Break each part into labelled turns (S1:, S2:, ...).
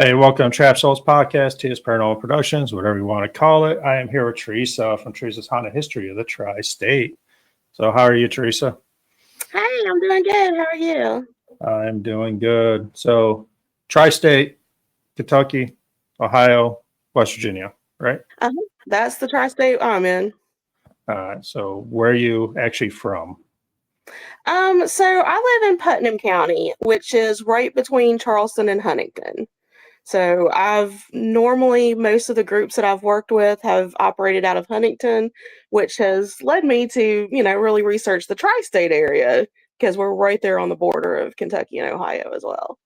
S1: Hey, welcome to Trap Souls Podcast, TS Paranormal Productions, whatever you want to call it. I am here with Theresa from Theresa's Haunted History of the Tri-State. So how are you, Theresa?
S2: Hey, I'm doing good. How are you?
S1: I'm doing good. So Tri-State, Kentucky, Ohio, West Virginia, right?
S2: uh That's the tri-state I'm in.
S1: So where are you actually from?
S2: So I live in Putnam County, which is right between Charleston and Huntington. So I've normally most of the groups that I've worked with have operated out of Huntington, which has led me to, really research the tri-state area because we're right there on the border of Kentucky and Ohio as well.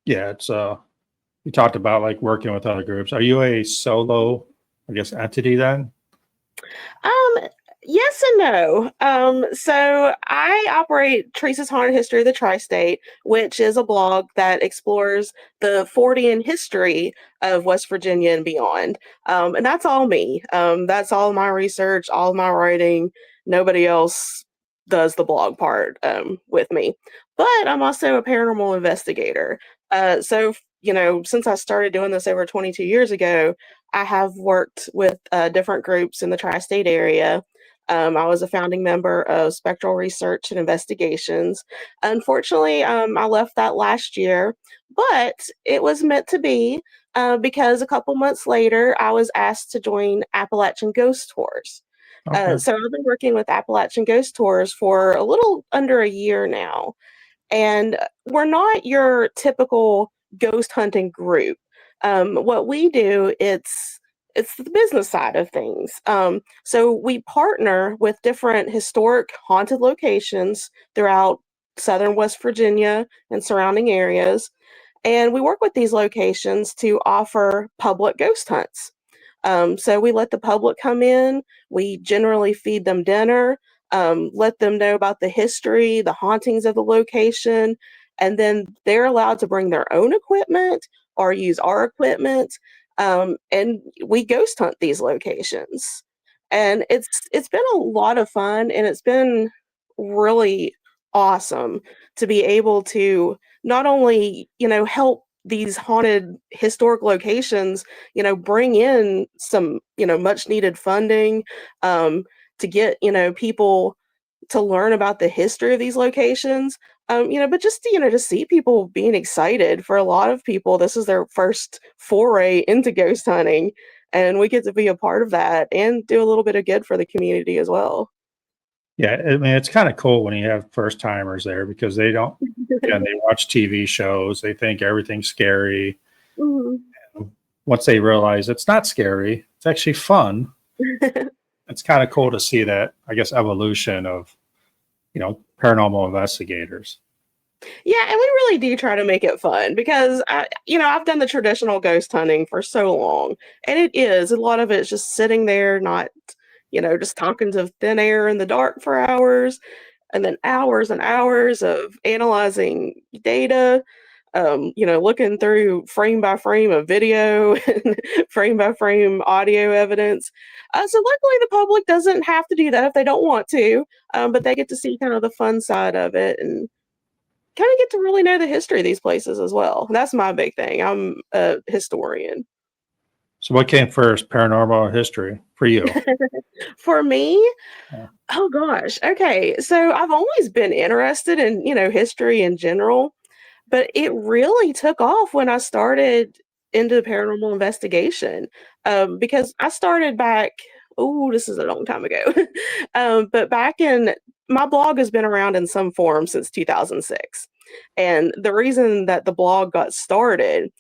S1: Yeah, it's you talked about like working with other groups. Are you a solo, I guess, entity then?
S2: Um, yes and no. So I operate Teresa's Haunted History of the Tri-State, which is a blog that explores the Fortean history of West Virginia and beyond. And that's all me. That's all my research, all my writing. Nobody else does the blog part with me. But I'm also a paranormal investigator. Since I started doing this over 22 years ago, I have worked with different groups in the tri state area. I was a founding member of Spectral Research and Investigations. Unfortunately, I left that last year, but it was meant to be because a couple months later, I was asked to join Appalachian Ghost Tours.
S1: Okay.
S2: So I've been working with Appalachian Ghost Tours for a little under a year now. And we're not your typical ghost hunting group. What we do, it's the business side of things. So we partner with different historic haunted locations throughout southern West Virginia and surrounding areas, and we work with these locations to offer public ghost hunts. So we let the public come in. We generally feed them dinner, let them know about the history, the hauntings of the location, and then they're allowed to bring their own equipment or use our equipment. And we ghost hunt these locations. And it's been a lot of fun, and it's been really awesome to be able to not only, help these haunted historic locations, bring in some, much needed funding, um, to get, people to learn about the history of these locations. But just to, to see people being excited. For a lot of people, this is their first foray into ghost hunting, and we get to be a part of that and do a little bit of good for the community as well.
S1: Yeah, I mean, it's kind of cool when you have first timers there because they don't, again, they watch TV shows, they think everything's scary.
S2: Mhm.
S1: Once they realize it's not scary, it's actually fun. It's kind of cool to see that, I guess, evolution of, paranormal investigators.
S2: Yeah, and we really do try to make it fun because I've done the traditional ghost hunting for so long, and it is a lot of it's just sitting there, not, just talking to thin air in the dark for hours, and then hours and hours of analyzing data, looking through frame by frame of video and frame by frame audio evidence. So luckily, the public doesn't have to do that if they don't want to, but they get to see kind of the fun side of it and kind of get to really know the history of these places as well. That's my big thing. I'm a historian.
S1: So, what came first, paranormal or history for you?
S2: For me,
S1: Yeah.
S2: oh gosh. Okay. So I've always been interested in, history in general, but it really took off when I started into paranormal investigation. Because I started back, oh, this is a long time ago. But back in my blog has been around in some form since 2006. And the reason that the blog got started,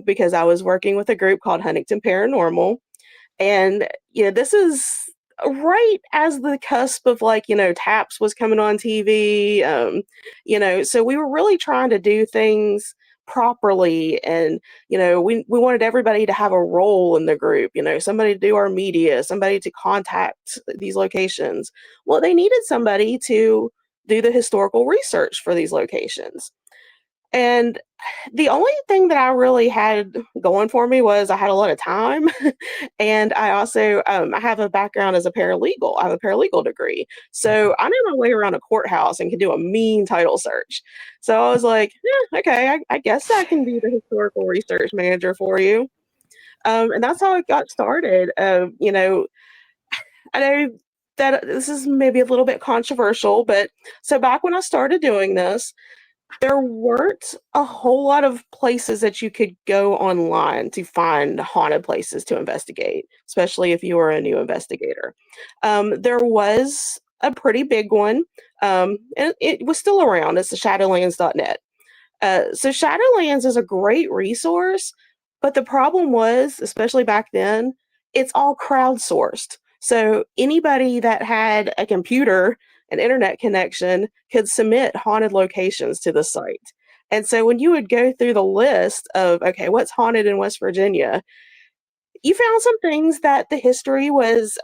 S2: because I was working with a group called Huntington Paranormal, and, this is right as the cusp of, like, Taps was coming on TV. So we were really trying to do things properly. And, we wanted everybody to have a role in the group, somebody to do our media, somebody to contact these locations. Well, they needed somebody to do the historical research for these locations. And the only thing that I really had going for me was I had a lot of time, and I also I have a background as a paralegal. I have a paralegal degree, so I know my way around a courthouse and can do a mean title search. So I was like, yeah, okay, I guess I can be the historical research manager for you. And that's how it got started. I know that this is maybe a little bit controversial, but so back when I started doing this, there weren't a whole lot of places that you could go online to find haunted places to investigate, especially if you were a new investigator. There was a pretty big one, and it was still around. It's the shadowlands.net. So Shadowlands is a great resource, but the problem was, especially back then, it's all crowdsourced. So anybody that had a computer, an internet connection, could submit haunted locations to the site. And so when you would go through the list of, okay, what's haunted in West Virginia, you found some things that the history was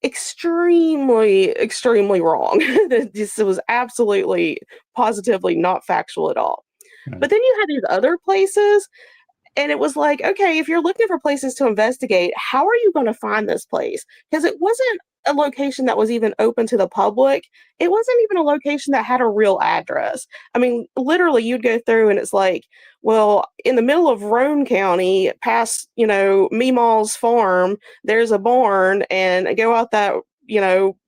S2: extremely, extremely wrong. This was absolutely, positively not factual at all.
S1: Right.
S2: But then you had these other places, and it was like, okay, if you're looking for places to investigate, how are you going to find this place? Because it wasn't a location that was even open to the public. It wasn't even a location that had a real address. I mean, literally, you'd go through and it's like, well, in the middle of Roane County, past, Meemaw's farm, there's a barn, and go out that,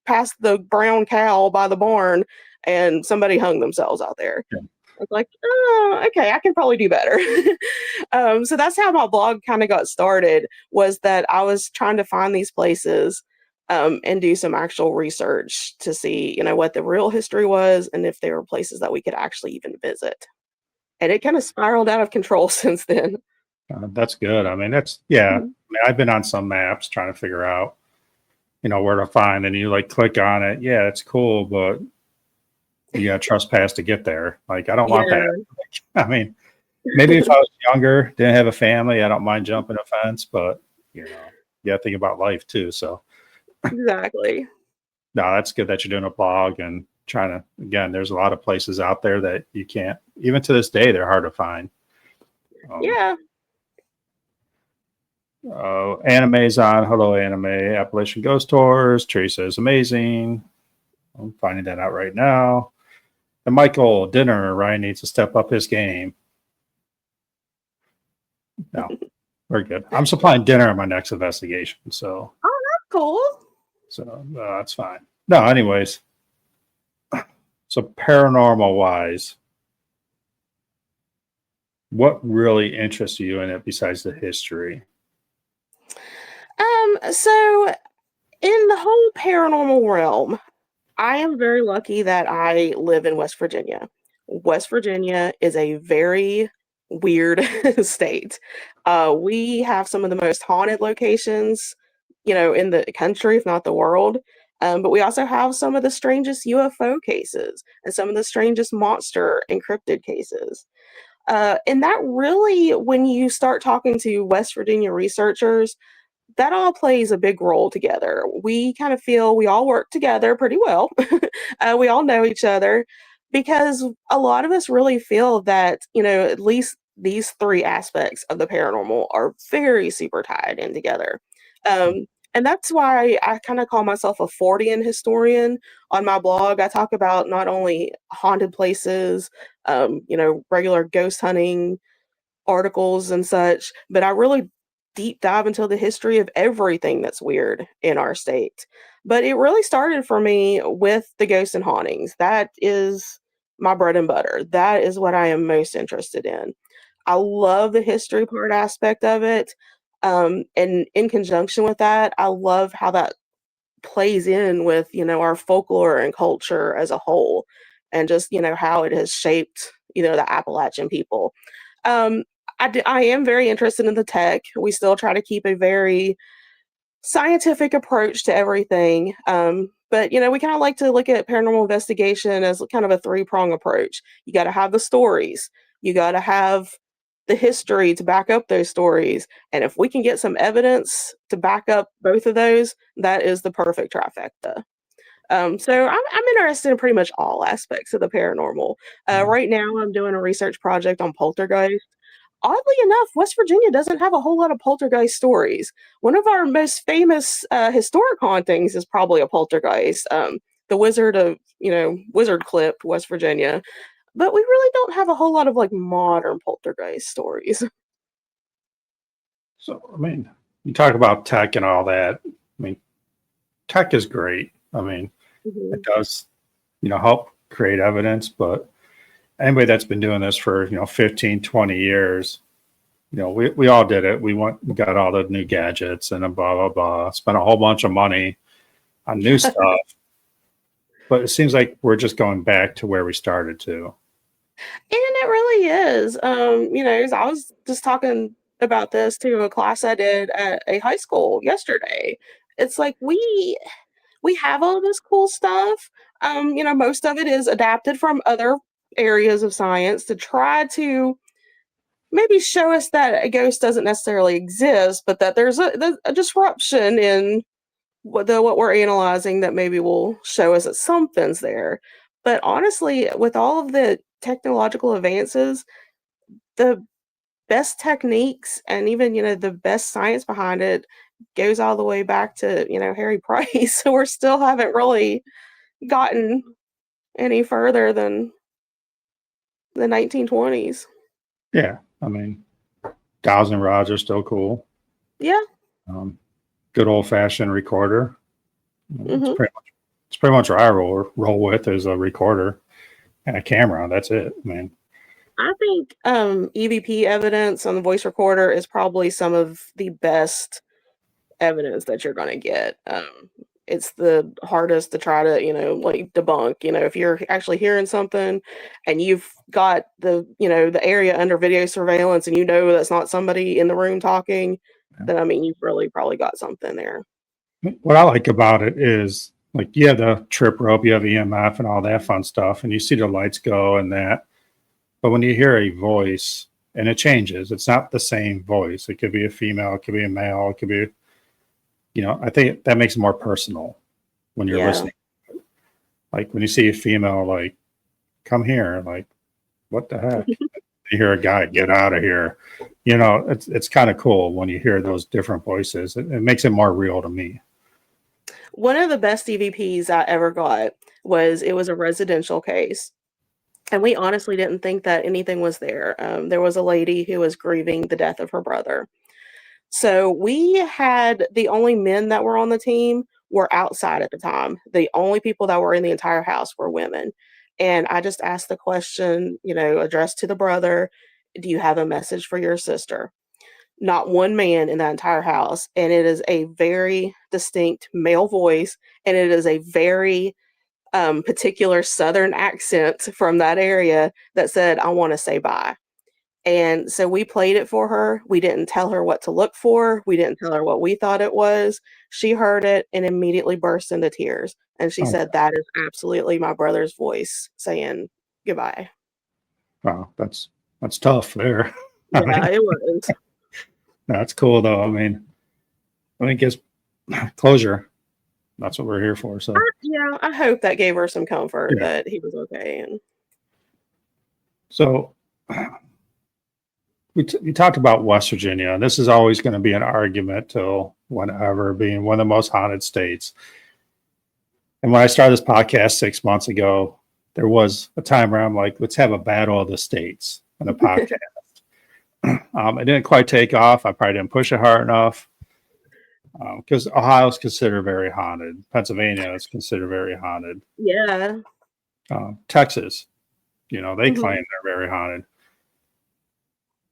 S2: past the brown cow by the barn, and somebody hung themselves out there.
S1: Yeah.
S2: I was like, oh, okay, I can probably do better. So that's how my blog kind of got started, was that I was trying to find these places and do some actual research to see, what the real history was and if there were places that we could actually even visit. And it kind of spiraled out of control since then.
S1: That's good. I mean, yeah. I
S2: Mhm.
S1: mean, I've been on some maps trying to figure out, where to find, and you like click on it. Yeah, it's cool, but you got to trespass to get there. Like, I don't want that.
S2: Yeah,
S1: I mean, maybe if I was younger, didn't have a family, I don't mind jumping a fence, but you got to think about life too. So,
S2: exactly.
S1: no, that's good that you're doing a blog and trying to, again, there's a lot of places out there that you can't, even to this day, they're hard to find. Um,
S2: Yeah.
S1: Anime's on. Hello, anime. Appalachian Ghost Tours. Teresa is amazing. I'm finding that out right now. And Michael, dinner. Ryan needs to step up his game. No, we're good. I'm supplying dinner in my next investigation. So,
S2: Cool.
S1: that's fine. No, anyways. So paranormal wise, what really interests you in it besides the history?
S2: So in the whole paranormal realm, I am very lucky that I live in West Virginia. West Virginia is a very weird state. We have some of the most haunted locations, in the country, if not the world. But we also have some of the strangest UFO cases and some of the strangest monster encrypted cases. And that really, when you start talking to West Virginia researchers, that all plays a big role together. We kind of feel we all work together pretty well. We all know each other because a lot of us really feel that, at least these three aspects of the paranormal are very super tied in together. Um, and that's why I kind of call myself a Fortean historian on my blog. I talk about not only haunted places, regular ghost hunting, articles and such, but I really deep dive into the history of everything that's weird in our state. But it really started for me with the ghosts and hauntings. That is my bread and butter. That is what I am most interested in. I love the history part aspect of it. And in conjunction with that, I love how that plays in with, our folklore and culture as a whole, and just, how it has shaped, the Appalachian people. um, I am very interested in the tech. We still try to keep a very scientific approach to everything. But we kind of like to look at paranormal investigation as kind of a three-prong approach. You got to have the stories. You got to have the history to back up those stories. And if we can get some evidence to back up both of those, that is the perfect trifecta. So I'm interested in pretty much all aspects of the paranormal.
S1: Yeah.
S2: Right now, I'm doing a research project on poltergeist. Oddly enough, West Virginia doesn't have a whole lot of poltergeist stories. One of our most famous historic hauntings is probably a poltergeist, the Wizard of, Wizard Clip, West Virginia. But we really don't have a whole lot of like modern poltergeist stories.
S1: So, I mean, you talk about tech and all that. I mean, tech is great. I mean, it
S2: Mhm.
S1: does, help create evidence, but anybody that's been doing this for, 15, 20 years, we all did it. We got all the new gadgets and blah, blah, blah, spent a whole bunch of money on new
S2: Yeah.
S1: stuff. But it seems like we're just going back to where we started to.
S2: And it really is. I was just talking about this to a class I did at a high school yesterday. It's like we have all this cool stuff. Most of it is adapted from other areas of science to try to maybe show us that a ghost doesn't necessarily exist, but that there's a disruption in what we're analyzing that maybe will show us that something's there. But honestly, with all of the technological advances, the best techniques and even, the best science behind it goes all the way back to, Harry Price. So we're still haven't really gotten any further than the 1920s.
S1: Yeah. I mean, dowsing rods are still cool.
S2: Yeah.
S1: Um, Good old fashioned recorder. It's
S2: Mhm.
S1: pretty much what I roll with is a recorder and a camera. That's it. I mean,
S2: I think EVP evidence on the voice recorder is probably some of the best evidence that you're gonna get. It's the hardest to try to, like debunk. If you're actually hearing something and you've got the area under video surveillance and you know that's not somebody in the room talking, then I mean you've really probably got something there.
S1: what I like about it is like you have the trip rope, you have EMF and all that fun stuff, and you see the lights go and that. But when you hear a voice and it changes, it's not the same voice. It could be a female, it could be a male, it could be, I think that makes it more personal when you're
S2: Yeah.
S1: listening. Like when you see a female, like, come here, like, what the heck? You hear a guy, get out of here. It's kind of cool when you hear those different voices. It makes it more real to me.
S2: One of the best EVPs I ever got was a residential case. And we honestly didn't think that anything was there. There was a lady who was grieving the death of her brother. So we had the only men that were on the team were outside at the time. The only people that were in the entire house were women. And I just asked the question, addressed to the brother, do you have a message for your sister? Not one man in that entire house. And it is a very distinct male voice. And it is a very particular Southern accent from that area that said, I want to say bye. And so we played it for her. We didn't tell her what to look for. We didn't tell her what we thought it was. She heard it and immediately burst into tears. And she
S1: Okay.
S2: said, that is absolutely my brother's voice saying goodbye.
S1: Wow, that's tough there. I
S2: Yeah,
S1: mean,
S2: it was.
S1: that's cool though. I mean, it gives closure. That's what we're here for. So
S2: Yeah, I hope that gave her some comfort
S1: yeah.
S2: that he was okay. And
S1: So we talked about West Virginia, and this is always going to be an argument till whenever being one of the most haunted states. And when I started this podcast 6 months ago, there was a time where I'm like, let's have a battle of the states in a podcast. It didn't quite take off. I probably didn't push it hard enough because Ohio is considered very haunted. Pennsylvania is considered very haunted.
S2: yeah.
S1: Texas, they
S2: Mhm.
S1: claim they're very haunted.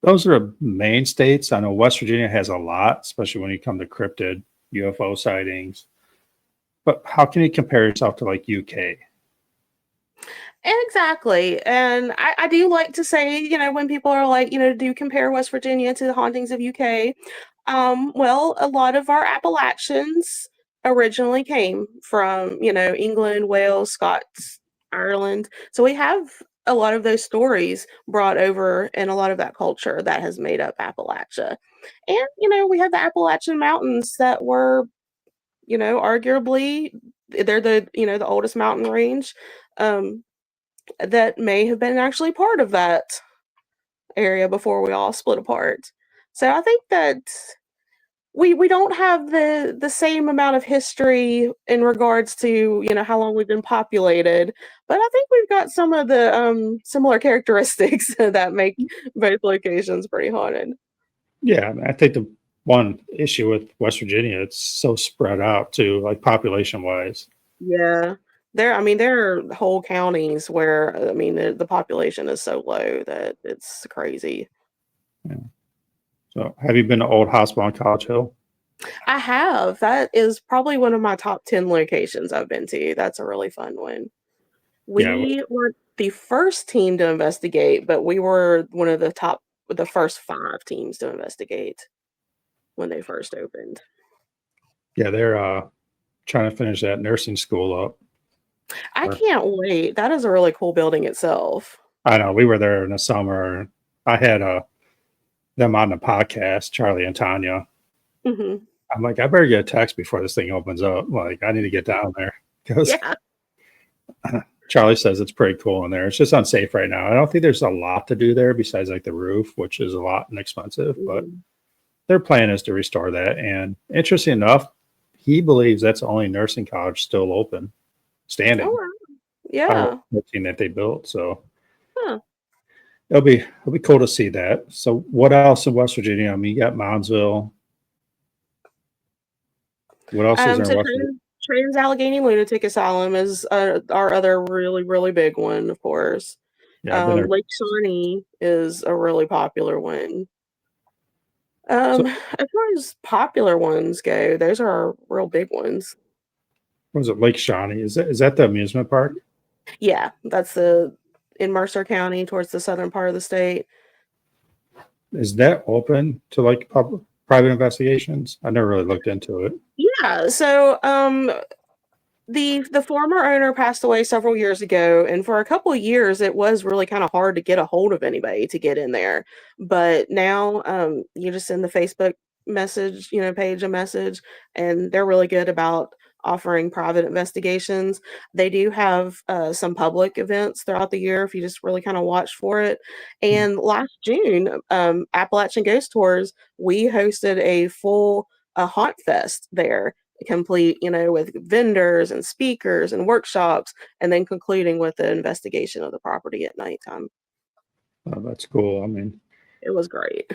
S1: Those are the main states. I know West Virginia has a lot, especially when you come to cryptid UFO sightings. But how can you compare yourself to like UK?
S2: Exactly. And I do like to say, when people are like, do compare West Virginia to the hauntings of UK. Well, a lot of our Appalachians originally came from, England, Wales, Scots, Ireland. So we have a lot of those stories brought over and a lot of that culture that has made up Appalachia. And, we have the Appalachian Mountains that were, arguably they're the oldest mountain range that may have been actually part of that area before we all split apart. So I think that we don't have the same amount of history in regards to how long we've been populated, but I think we've got some of the similar characteristics that make both locations pretty haunted.
S1: Yeah, I think the one issue with West Virginia, it's so spread out too, like population wise.
S2: Yeah. There are whole counties where the population is so low that it's crazy.
S1: Yeah. So, have you been to Old Hospital on College Hill?
S2: I have. That is probably one of my top 10 locations I've been to. That's a really fun one.
S1: Yeah,
S2: We weren't the first team to investigate, but we were one of the first 5 teams to investigate when they first opened.
S1: yeah, they're trying to finish that nursing school up.
S2: I can't wait. That is a really cool building itself.
S1: I know we were there in the summer. I had them on the podcast, Charlie and Tanya.
S2: Mhm.
S1: I'm like, I better get a text before this thing opens up. Like, I need to get down there because
S2: Yeah.
S1: Charlie says it's pretty cool in there. It's just unsafe right now. I don't think there's a lot to do there besides like the roof, which is a lot inexpensive, but
S2: Mhm.
S1: their plan is to restore that. And interesting enough, he believes that's the only nursing college still open,
S2: Oh,
S1: standing
S2: wow.
S1: out of
S2: Yeah.
S1: the 14 that they built. So
S2: Huh.
S1: it'll be cool to see that. So what else in West Virginia? I mean, you got Moundsville. What else is there in
S2: So
S1: West Virginia?
S2: Trans-Allegheny Lunatic Asylum is our other really, really big one, of course.
S1: Yeah, I've been there.
S2: Lake Shawnee is a really popular one.
S1: So
S2: As far as popular ones go, those are our real big ones.
S1: what was it, Lake Shawnee? Is that the amusement park?
S2: Yeah, that's in Mercer County towards the southern part of the state.
S1: Is that open to like private investigations? I never really looked into it.
S2: Yeah, so the former owner passed away several years ago, and for a couple of years it was really kind of hard to get a hold of anybody to get in there. But now you just send the Facebook message, page a message, and they're really good about offering private investigations. They do have some public events throughout the year if you just really kind of watch for it.
S1: Hmm.
S2: And last June, Appalachian Ghost Tours, we hosted a full haunt fest there, complete, with vendors and speakers and workshops, and then concluding with the investigation of the property at nighttime.
S1: Oh, that's cool. I mean,
S2: It was great.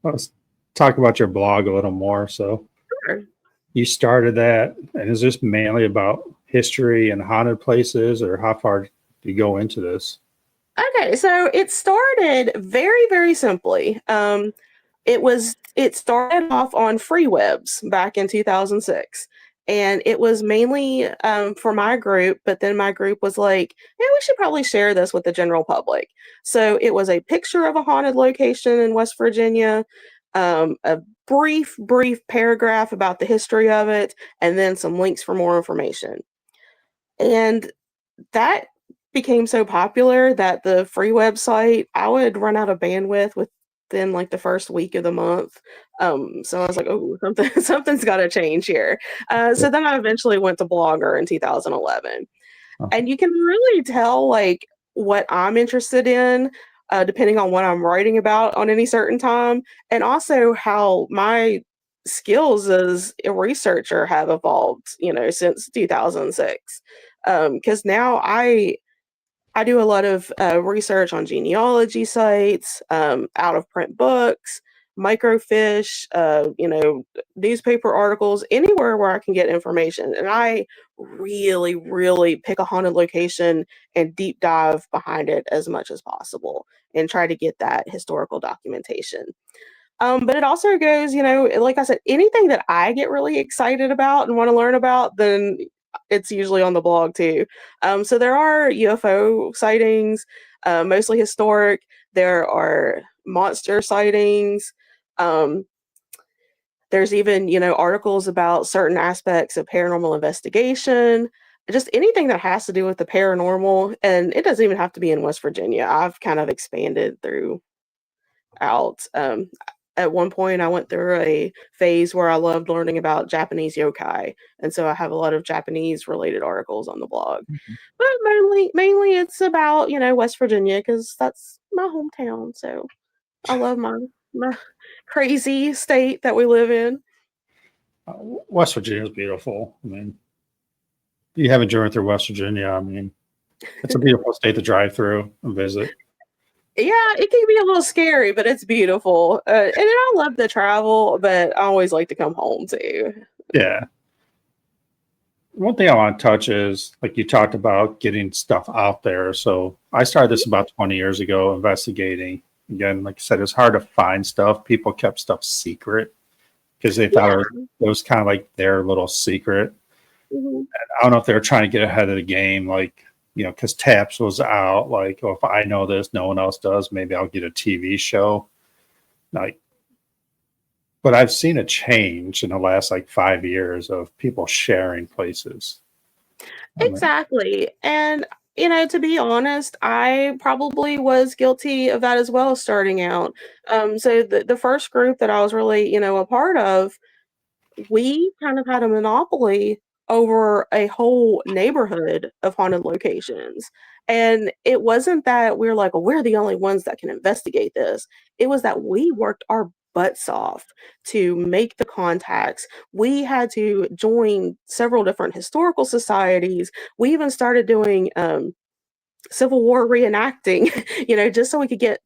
S1: let's talk about your blog a little more. So
S2: Sure.
S1: you started that, and is this mainly about history and haunted places, or how far do you go into this?
S2: Okay, so it started very, very simply. It started off on free webs back in 2006. And it was mainly for my group, but then my group was like, yeah, we should probably share this with the general public. So it was a picture of a haunted location in West Virginia, a brief paragraph about the history of it, and then some links for more information. And that became so popular that the free website, I would run out of bandwidth within like the first week of the month. So I was like, oh, something's got to change here. So then I eventually went to Blogger in 2011,
S1: Oh,
S2: and you can really tell like what I'm interested in. Depending on what I'm writing about on any certain time, and also how my skills as a researcher have evolved, since 2006. Because now I do a lot of research on genealogy sites, out of print books, microfiche, newspaper articles, anywhere where I can get information. And I really, really pick a haunted location and deep dive behind it as much as possible and try to get that historical documentation. But it also goes, like I said, anything that I get really excited about and want to learn about, then it's usually on the blog too. So there are UFO sightings, mostly historic. There are monster sightings. Um, there's even, articles about certain aspects of paranormal investigation, just anything that has to do with the paranormal. And it doesn't even have to be in West Virginia. I've kind of expanded throughout. at one point I went through a phase where I loved learning about Japanese yokai, and so I have a lot of Japanese related articles on the blog.
S1: Mhm.
S2: But mainly it's about, West Virginia because that's my hometown. So I love my crazy state that we live in.
S1: West Virginia is beautiful. I mean, you haven't driven through West Virginia. I mean, it's a beautiful state to drive through and visit.
S2: Yeah, it can be a little scary, but it's beautiful. And then I love to travel, but I always like to come home too.
S1: Yeah. One thing I want to touch is like you talked about getting stuff out there. So I started this about 20 years ago, investigating. Again, like I said, it's hard to find stuff. People kept stuff secret because they thought
S2: Yeah.
S1: it was kind of like their little secret.
S2: Mhm.
S1: I don't know if they were trying to get ahead of the game, like, because Taps was out. Like, oh, if I know this, no one else does, maybe I'll get a TV show. Like, but I've seen a change in the last like 5 years of people sharing places. I mean,
S2: Exactly. And, to be honest, I probably was guilty of that as well starting out. So the first group that I was really, a part of, we kind of had a monopoly over a whole neighborhood of haunted locations. And it wasn't that we were like, well, we're the only ones that can investigate this. It was that we worked our butts off to make the contacts. We had to join several different historical societies. We even started doing Civil War reenacting, just so we could get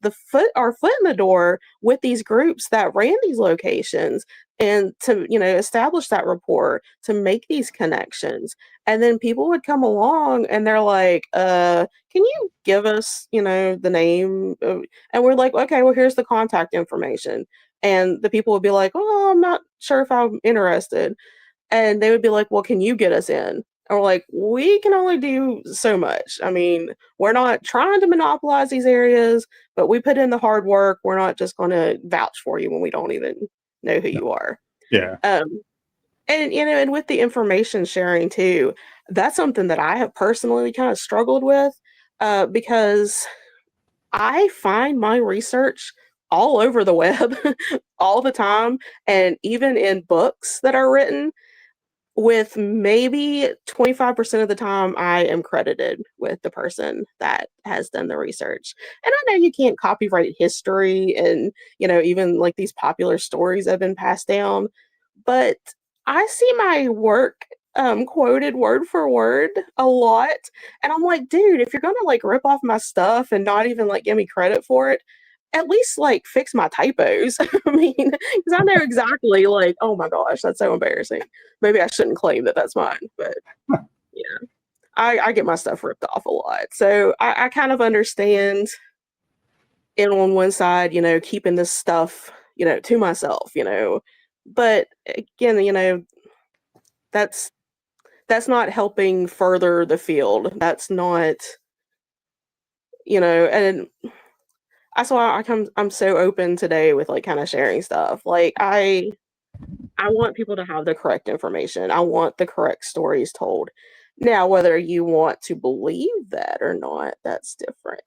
S2: our foot in the door with these groups that ran these locations and to, establish that rapport, to make these connections. And then people would come along and they're like, can you give us, the name and we're like, okay, well, here's the contact information. And the people would be like, oh, I'm not sure if I'm interested. And they would be like, "Well, can you get us in?" And we're like, "We can only do so much. I mean, we're not trying to monopolize these areas, but we put in the hard work. We're not just gonna vouch for you when we don't even know who you are."
S1: yeah.
S2: Um, and and with the information sharing too, that's something that I have personally kind of struggled with, because I find my research all over the web all the time, and even in books that are written with maybe 25% of the time, I am credited with the person that has done the research. And I know you can't copyright history and, even like these popular stories that have been passed down, but I see my work quoted word for word a lot. And I'm like, dude, if you're gonna like rip off my stuff and not even like give me credit for it, at least like fix my typos. I mean, because I know exactly like, oh my gosh, that's so embarrassing. Maybe I shouldn't claim that that's mine, but yeah, I get my stuff ripped off a lot. So I kind of understand it on one side, keeping this stuff, to myself, but again, that's that's not helping further the field. That's not, and that's why I'm so open today with like kind of sharing stuff. Like I want people to have the correct information. I want the correct stories told. Now, whether you want to believe that or not, that's different.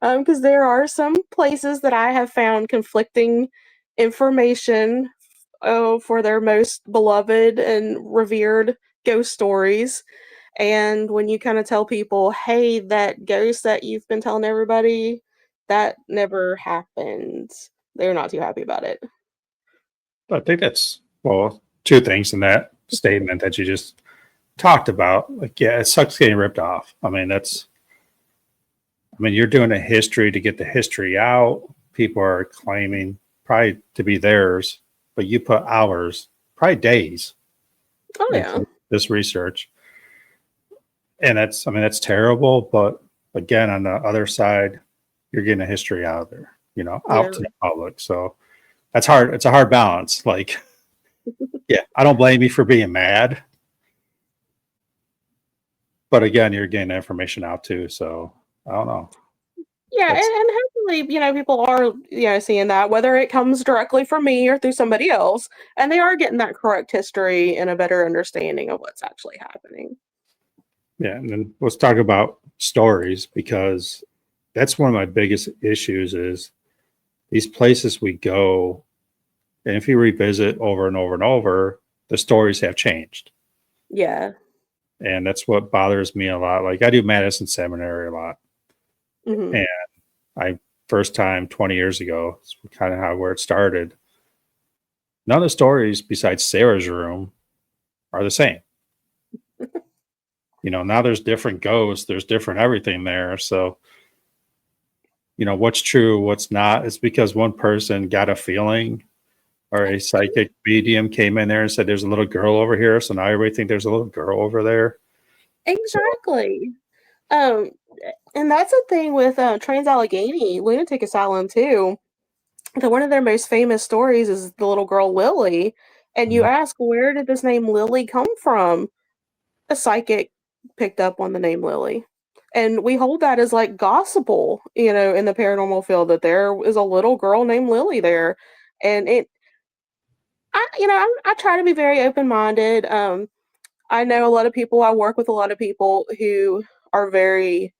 S2: Because there are some places that I have found conflicting information for their most beloved and revered ghost stories. And when you kind of tell people, hey, that ghost that you've been telling everybody, that never happened, they're not too happy about it.
S1: I think that's, well, two things in that statement that you just talked about. Like, yeah, it sucks getting ripped off. I mean, you're doing a history to get the history out. People are claiming probably to be theirs, but you put hours, probably days
S2: Oh, yeah.
S1: into this research. And that's terrible. But again, on the other side, you're getting a history out there, out
S2: Yeah.
S1: to the public. So that's hard. It's a hard balance. Like, yeah, I don't blame you for being mad, but again, you're getting information out too. So I don't know.
S2: Yeah, and,
S1: That's
S2: and hopefully, people are, seeing that, whether it comes directly from me or through somebody else, and they are getting that correct history and a better understanding of what's actually happening.
S1: yeah. And then let's talk about stories because that's one of my biggest issues is these places we go. And if you revisit over and over and over, the stories have changed.
S2: Yeah.
S1: And that's what bothers me a lot. Like I do Madison Seminary a lot.
S2: Hmm.
S1: And I first time 20 years ago, it's kind of how where it started. None of the stories besides Sarah's room are the same. Now there's different ghosts, there's different everything there. So, what's true, what's not, is because one person got a feeling or a psychic medium came in there and said, there's a little girl over here. So now everybody think there's a little girl over there. So,
S2: Exactly. Um, and that's the thing with Trans-Allegheny Lunatic Asylum too. That one of their most famous stories is the little girl Lily. And you ask, where did this name Lily come from? A psychic picked up on the name Lily. And we hold that as like gospel, in the paranormal field, that there is a little girl named Lily there. And I try to be very open minded. I know a lot of people, I work with a lot of people who are very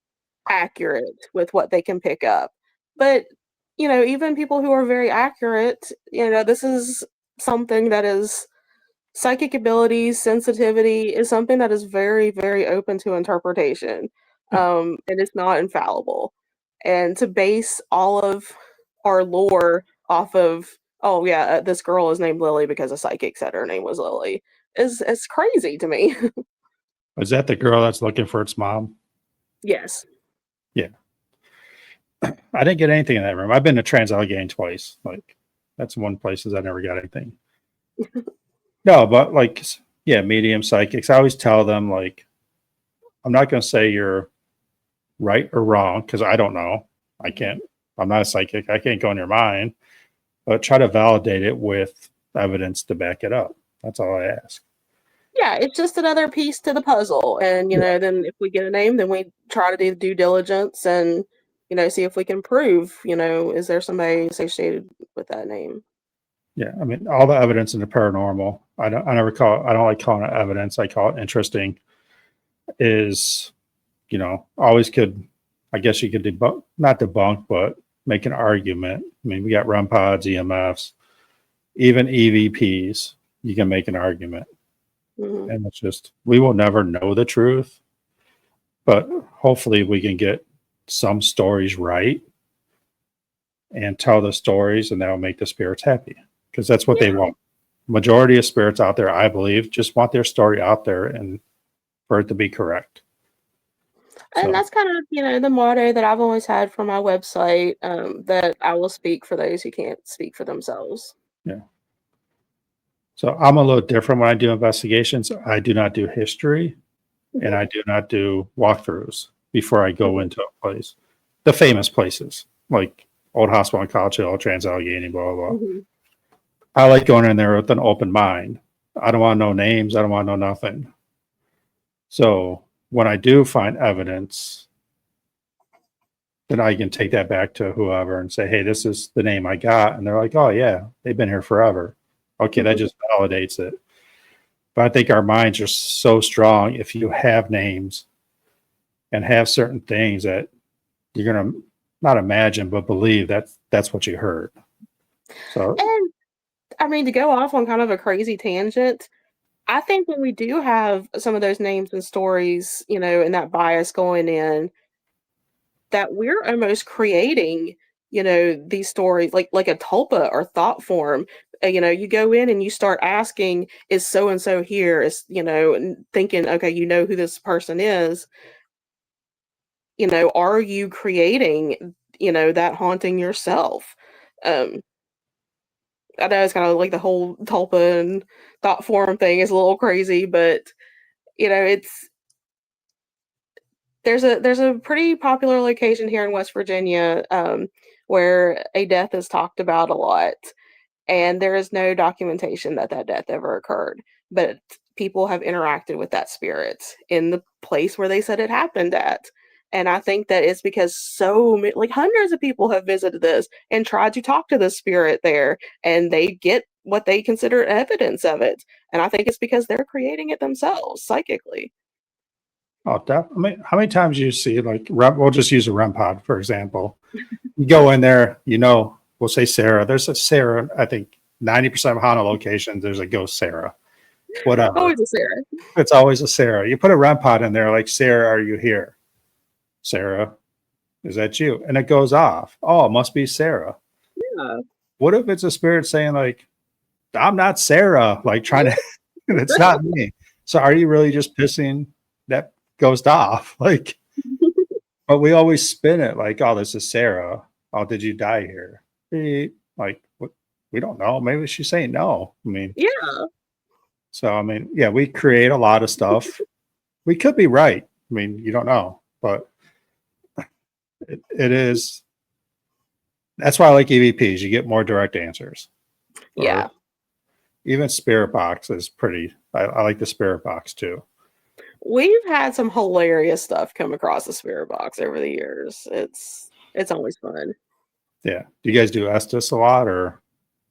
S2: accurate with what they can pick up. But, even people who are very accurate, this is something that is psychic abilities, sensitivity is something that is very, very open to interpretation. And it's not infallible. And to base all of our lore off of, oh yeah, this girl is named Lily because a psychic said her name was Lily, is crazy to me.
S1: is that the girl that's looking for its mom?
S2: Yes.
S1: Yeah. I didn't get anything in that room. I've been to Trans-Allegheny twice. Like that's one places I never got anything. No, but like, yeah, medium psychics. I always tell them like, I'm not going to say you're right or wrong because I don't know. I can't. I'm not a psychic. I can't go in your mind. But try to validate it with evidence to back it up. That's all I ask.
S2: Yeah, it's just another piece to the puzzle. And,
S1: Yeah.
S2: then if we get a name, then we try to do due diligence and, see if we can prove, is there somebody associated with that name?
S1: Yeah. I mean, all the evidence in the paranormal, I don't like calling it evidence. I call it interesting is, always could, I guess you could debunk, not debunk, but make an argument. I mean, we got REM pods, EMFs, even EVPs. You can make an argument.
S2: Hmm.
S1: And it's just, we will never know the truth, but hopefully we can get some stories right and tell the stories, and that will make the spirits happy because that's what they
S2: Yeah.
S1: want. Majority of spirits out there, I believe, just want their story out there and for it to be correct.
S2: And
S1: So,
S2: that's kind of, the motto that I've always had for my website, that I will speak for those who can't speak for themselves.
S1: yeah. So I'm a little different when I do investigations. I do not do history and I do not do walkthroughs before I go
S2: Mhm.
S1: into a place. The famous places like Old Hospital on College Hill, Trans-Allegheny, blah, blah, blah.
S2: Mhm.
S1: I like going in there with an open mind. I don't want to know names. I don't want to know nothing. So when I do find evidence, then I can take that back to whoever and say, hey, this is the name I got. And they're like, oh, yeah, they've been here forever. Okay, that
S2: Mhm.
S1: just validates it. But I think our minds are so strong if you have names and have certain things that you're going to not imagine, but believe that that's what you heard. So,
S2: And I mean, to go off on kind of a crazy tangent, I think when we do have some of those names and stories, and that bias going in, that we're almost creating, these stories like a tulpa or thought form. You go in and you start asking, is so and so here? Is, and thinking, okay, who this person is. Are you creating, that haunting yourself? Um, I know it's kind of like the whole tulpa and thought form thing is a little crazy, but it's there's a pretty popular location here in West Virginia, where a death is talked about a lot, and there is no documentation that that death ever occurred. But people have interacted with that spirit in the place where they said it happened at. And I think that it's because like hundreds of people have visited this and tried to talk to the spirit there, and they get what they consider evidence of it. And I think it's because they're creating it themselves psychically.
S1: I mean, how many times do you see like we'll just use a REM pod, for example. You go in there, we'll say Sarah. There's a Sarah, I think 90% of haunted locations, there's a ghost Sarah. Whatever.
S2: Always a Sarah.
S1: It's always a Sarah. You put a REM pod in there, like, Sarah, are you here? Sarah, is that you? And it goes off. Oh, it must be Sarah.
S2: Yeah.
S1: What if it's a spirit saying, like, I'm not Sarah, like trying to, it's not me. So are you really just pissing that ghost off? Like, but we always spin it like, oh, this is Sarah. Oh, did you die here? Like, what? We don't know. Maybe she's saying no. I mean,
S2: Yeah.
S1: so, I mean, yeah, we create a lot of stuff. We could be right. I mean, you don't know, but it is. That's why I like EVPs. You get more direct answers.
S2: Yeah.
S1: Or even Spirit Box is pretty. I like the Spirit Box too.
S2: We've had some hilarious stuff come across the spirit box over the years. It's always fun.
S1: Yeah. Do you guys do Estes a lot, or?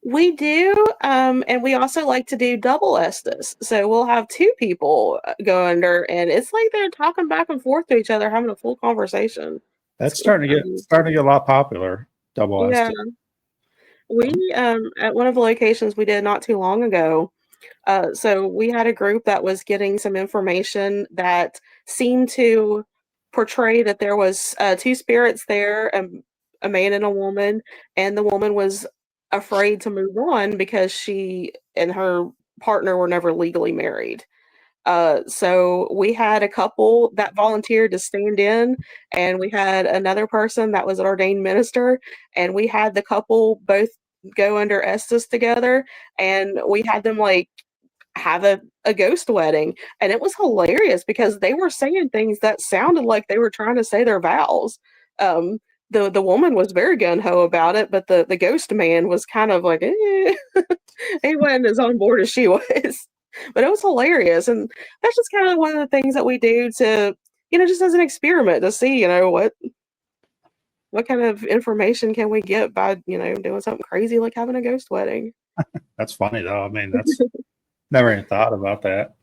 S2: We do, and we also like to do double Estes. So we'll have two people go under, and it's like they're talking back and forth to each other, having a full conversation.
S1: That's starting to get a lot popular. Double
S2: Yeah.
S1: Estes.
S2: We at one of the locations we did not too long ago. So we had a group that was getting some information that seemed to portray that there was two spirits there, a man and a woman, and the woman was afraid to move on because she and her partner were never legally married. So we had a couple that volunteered to stand in, and we had another person that was an ordained minister, and we had the couple both go under Estes together, and we had them like have a ghost wedding, and it was hilarious because they were saying things that sounded like they were trying to say their vows. The woman was very gung-ho about it, but the ghost man was kind of like, he wasn't as on board as she was. But it was hilarious, and that's just kind of one of the things that we do to, just as an experiment to see, what kind of information can we get by, doing something crazy like having a ghost wedding.
S1: That's funny though. I mean, that's never even thought about that.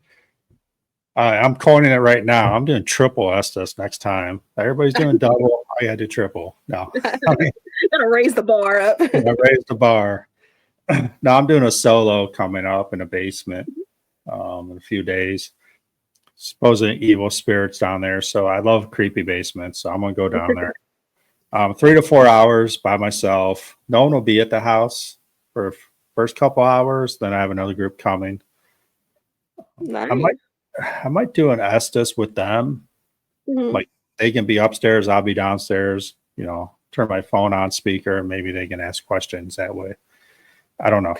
S1: I'm coining it right now. I'm doing triple Estes next time. Everybody's doing double. I gotta do triple. No, I mean,
S2: Gotta raise the bar up.
S1: I raised the bar. No, I'm doing a solo coming up in a basement in a few days. Supposedly evil spirits down there. So I love creepy basements. So I'm gonna go down there. 3 to 4 hours by myself. No one will be at the house for first couple hours. Then I have another group coming.
S2: Nice.
S1: I might do an Estes with them.
S2: Mhm.
S1: Like, they can be upstairs, I'll be downstairs, turn my phone on speaker, and maybe they can ask questions that way. I don't know.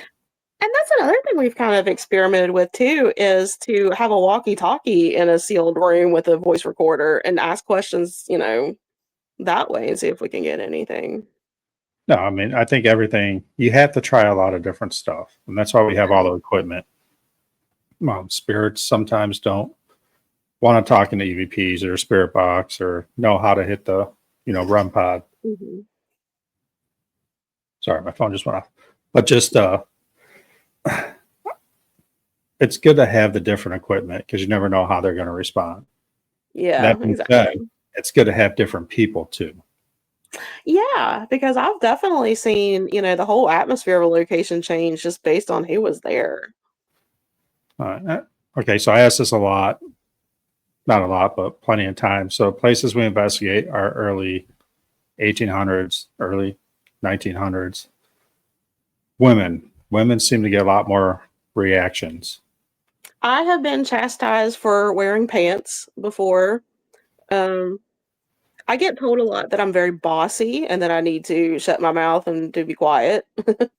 S2: And that's another thing we've kind of experimented with too, is to have a walkie-talkie in a sealed room with a voice recorder and ask questions, that way and see if we can get anything.
S1: No, I mean, I think everything, you have to try a lot of different stuff. And that's why we have all the equipment. Spirits sometimes don't want to talk into EVPs or spirit box or know how to hit the, REM pod.
S2: Mhm.
S1: Sorry, my phone just went off. But just, it's good to have the different equipment because you never know how they're going to respond.
S2: Yeah,
S1: That being
S2: exactly.
S1: said, it's good to have different people too.
S2: Yeah, because I've definitely seen, the whole atmosphere of a location change just based on who was there.
S1: Okay, so I ask this a lot. Not a lot, but plenty of time. So places we investigate are early 1800s, early 1900s. Women seem to get a lot more reactions.
S2: I have been chastised for wearing pants before. I get told a lot that I'm very bossy and that I need to shut my mouth and to be quiet.
S1: Did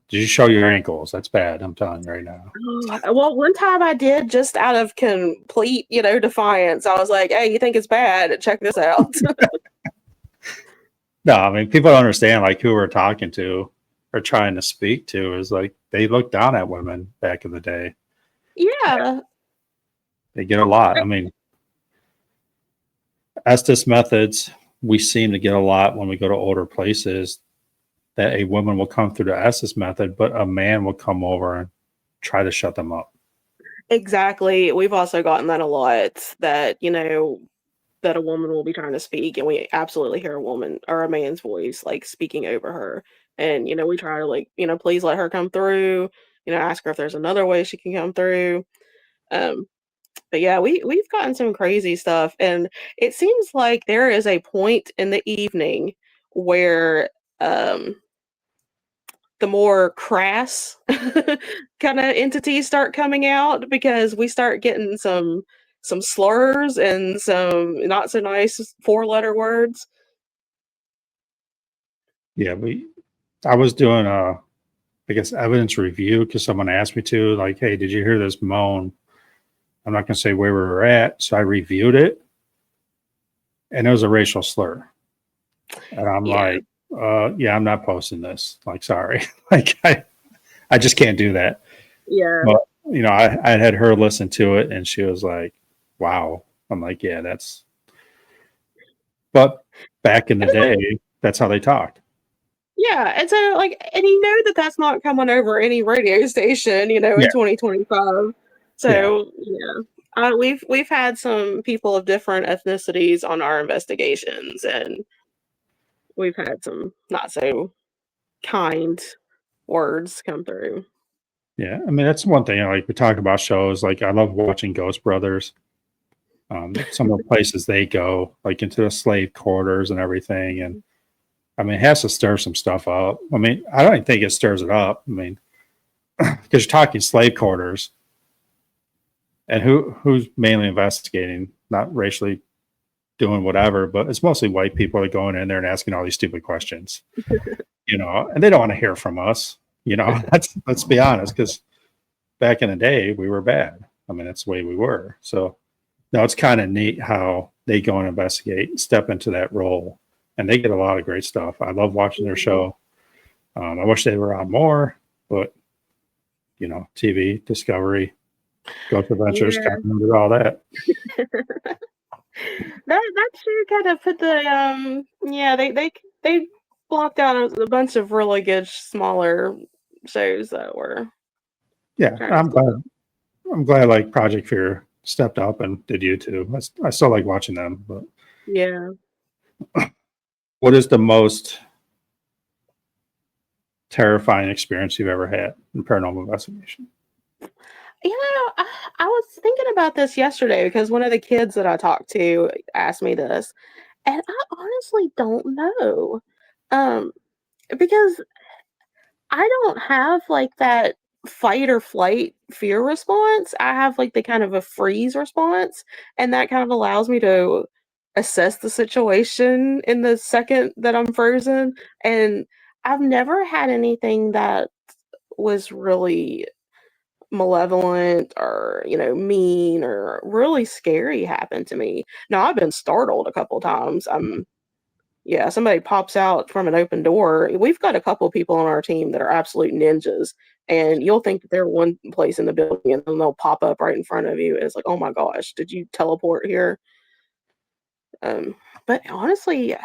S1: you show your ankles? That's bad. I'm telling you right now.
S2: Well, one time I did just out of complete, defiance. I was like, "Hey, you think it's bad? Check this out."
S1: No, I mean, people don't understand like who we're talking to or trying to speak to is like they look down at women back in the day.
S2: Yeah.
S1: They get a lot. I mean, Estes methods, we seem to get a lot when we go to older places that a woman will come through the Estes method, but a man will come over and try to shut them up.
S2: Exactly. We've also gotten that a lot, that, that a woman will be trying to speak and we absolutely hear a woman or a man's voice like speaking over her. And, we try to, like, please let her come through, ask her if there's another way she can come through. Um, but yeah, we've gotten some crazy stuff, and it seems like there is a point in the evening where um the more crass kind of entities start coming out because we start getting some slurs and some not so nice four-letter words.
S1: Yeah, I was doing I guess evidence review because someone asked me to, like, hey, did you hear this moan? I'm not gonna say where we were at. So I reviewed it and it was a racial slur. And I'm
S2: Yeah.
S1: like, yeah, I'm not posting this. Like, sorry. Like I just can't do that.
S2: Yeah.
S1: But I had her listen to it and she was like, wow. I'm like, yeah, but back in the
S2: And it's like,
S1: day, that's how they talked.
S2: yeah, and so, like, and that that's not coming over any radio station,
S1: Yeah.
S2: in 2025.
S1: Yeah.
S2: So, yeah. We've had some people of different ethnicities on our investigations, and we've had some not so kind words come through.
S1: Yeah. I mean, that's one thing. Like we talk about shows, like I love watching Ghost Brothers. Some of the places they go, like into the slave quarters and everything. And I mean, it has to stir some stuff up. I mean, I don't even think it stirs it up. I mean, because you're talking slave quarters and who's mainly investigating, not racially doing whatever, but it's mostly white people that are going in there and asking all these stupid questions, and they don't want to hear from us. Let's be honest, because back in the day we were bad. I mean, that's the way we were. So no, it's kind of neat how they go and investigate, step into that role, and they get a lot of great stuff. I love watching their show. I wish they were on more, but TV, Discovery, Ghost Adventures,
S2: Yeah.
S1: kind of did all that.
S2: That sure kind of put the yeah, they blocked out a bunch of really good smaller shows that were
S1: Yeah,
S2: trying to
S1: I'm
S2: keep
S1: glad.
S2: up.
S1: I'm glad like Project Fear stepped up and did YouTube. I still like watching them. But
S2: Yeah.
S1: what is the most terrifying experience you've ever had in paranormal investigation?
S2: I was thinking about this yesterday because one of the kids that I talked to asked me this, and I honestly don't know. Um, because I don't have like that fight or flight fear response. I have like the kind of a freeze response, and that kind of allows me to assess the situation in the second that I'm frozen. And I've never had anything that was really malevolent or, mean or really scary happen to me. Now, I've been startled a couple times. Yeah, somebody pops out from an open door. We've got a couple people on our team that are absolute ninjas, and you'll think that they're one place in the building, and then they'll pop up right in front of you. And it's like, oh my gosh, did you teleport here? Um, but honestly,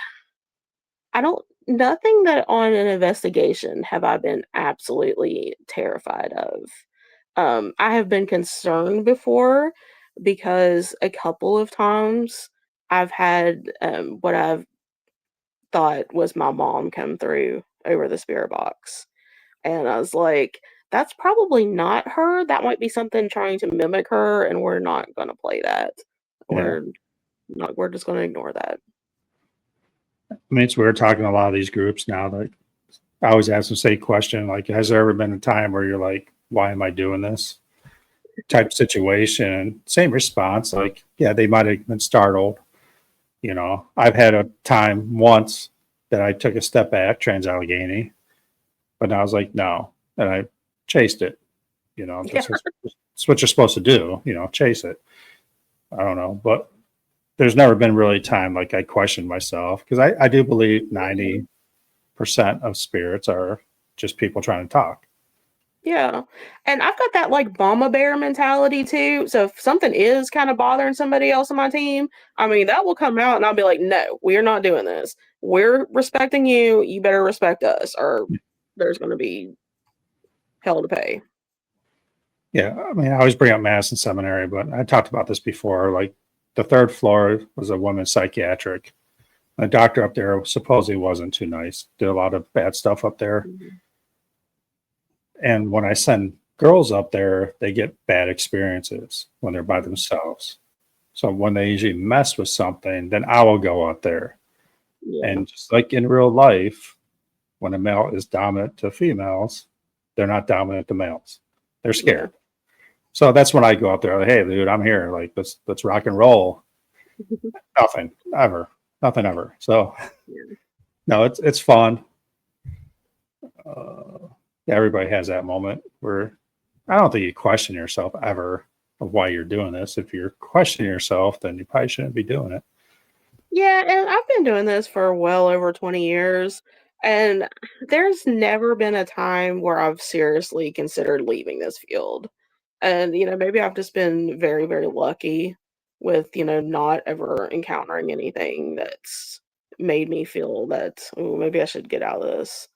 S2: I don't. Nothing that on an investigation have I been absolutely terrified of. I have been concerned before because a couple of times I've had what I've thought was my mom come through over the spirit box. And I was like, that's probably not her. That might be something trying to mimic her, and we're not gonna play that.
S1: Yeah.
S2: We're just gonna ignore that.
S1: I mean, it's weird talking to a lot of these groups now. Like, I always ask them the same question, like, has there ever been a time where you're like, why am I doing this? Type situation. Same response. Like, yeah, they might have been startled. I've had a time once that I took a step back, Trans Allegheny, but I was like, no. And I chased it.
S2: Yeah.
S1: That's what you're supposed to do, chase it. I don't know. But there's never been really a time like I questioned myself because I do believe 90% of spirits are just people trying to talk.
S2: Yeah. And I've got that like mama bear mentality too. So if something is kind of bothering somebody else on my team, I mean, that will come out and I'll be like, no, we are not doing this. We're respecting you. You better respect us, or there's going to be hell to pay.
S1: Yeah. I mean, I always bring up Madison Seminary, but I talked about this before. Like the third floor was a women's psychiatric. The doctor up there supposedly wasn't too nice. Did a lot of bad stuff up there.
S2: Mhm.
S1: And when I send girls up there, they get bad experiences when they're by
S2: Mhm.
S1: themselves. So when they usually mess with something, then I will go out there.
S2: Yeah.
S1: And just like in real life, when a male is dominant to females, they're not dominant to males. They're
S2: Yeah.
S1: scared. So that's when I go out there. Like, hey, dude, I'm here. Like, let's rock and roll. Nothing ever. Nothing ever. So
S2: Yeah.
S1: no, it's fun. Uh, everybody has that moment where I don't think you question yourself ever of why you're doing this. If you're questioning yourself, then you probably shouldn't be doing it.
S2: Yeah, and I've been doing this for well over 20 years, and there's never been a time where I've seriously considered leaving this field. And, maybe I've just been very, very lucky with, not ever encountering anything that's made me feel that, oh, maybe I should get out of this.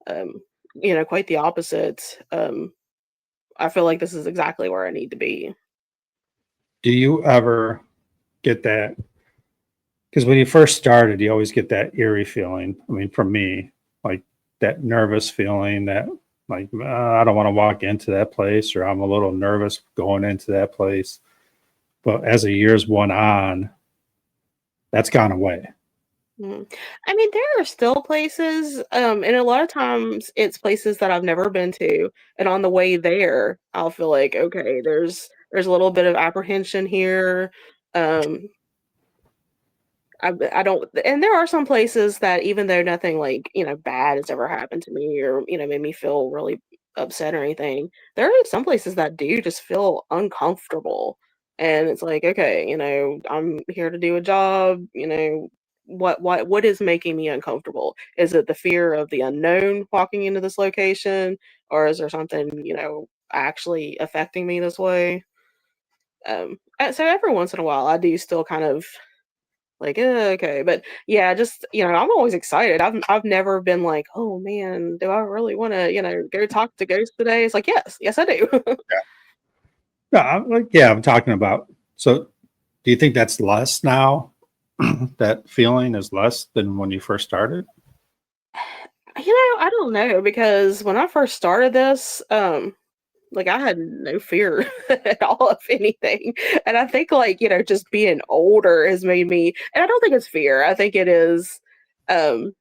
S2: Um, quite the opposite. I feel like this is exactly where I need to be.
S1: Do you ever get that? Because when you first started, you always get that eerie feeling. I mean, for me, like that nervous feeling that, like, I don't want to walk into that place, or I'm a little nervous going into that place. But as the years went on, that's gone away.
S2: Mhm. I mean, there are still places, and a lot of times it's places that I've never been to, and on the way there, I'll feel like, okay, there's a little bit of apprehension here. Um, I don't, and there are some places that even though nothing like, bad has ever happened to me or, made me feel really upset or anything, there are some places that do just feel uncomfortable. And it's like, okay, I'm here to do a job, what is making me uncomfortable? Is it the fear of the unknown walking into this location, or is there something, actually affecting me this way? And so every once in a while I do still kind of like, okay, but yeah, just I'm always excited. I've never been like, oh man, do I really want to go talk to ghosts today? It's like, yes, I do.
S1: No, I'm like, yeah, I'm talking about. So, do you think that's less now? That feeling is less than when you first started?
S2: I don't know because when I first started this, like I had no fear at all of anything, and I think like just being older has made me, and I don't think it's fear. I think it is. Um,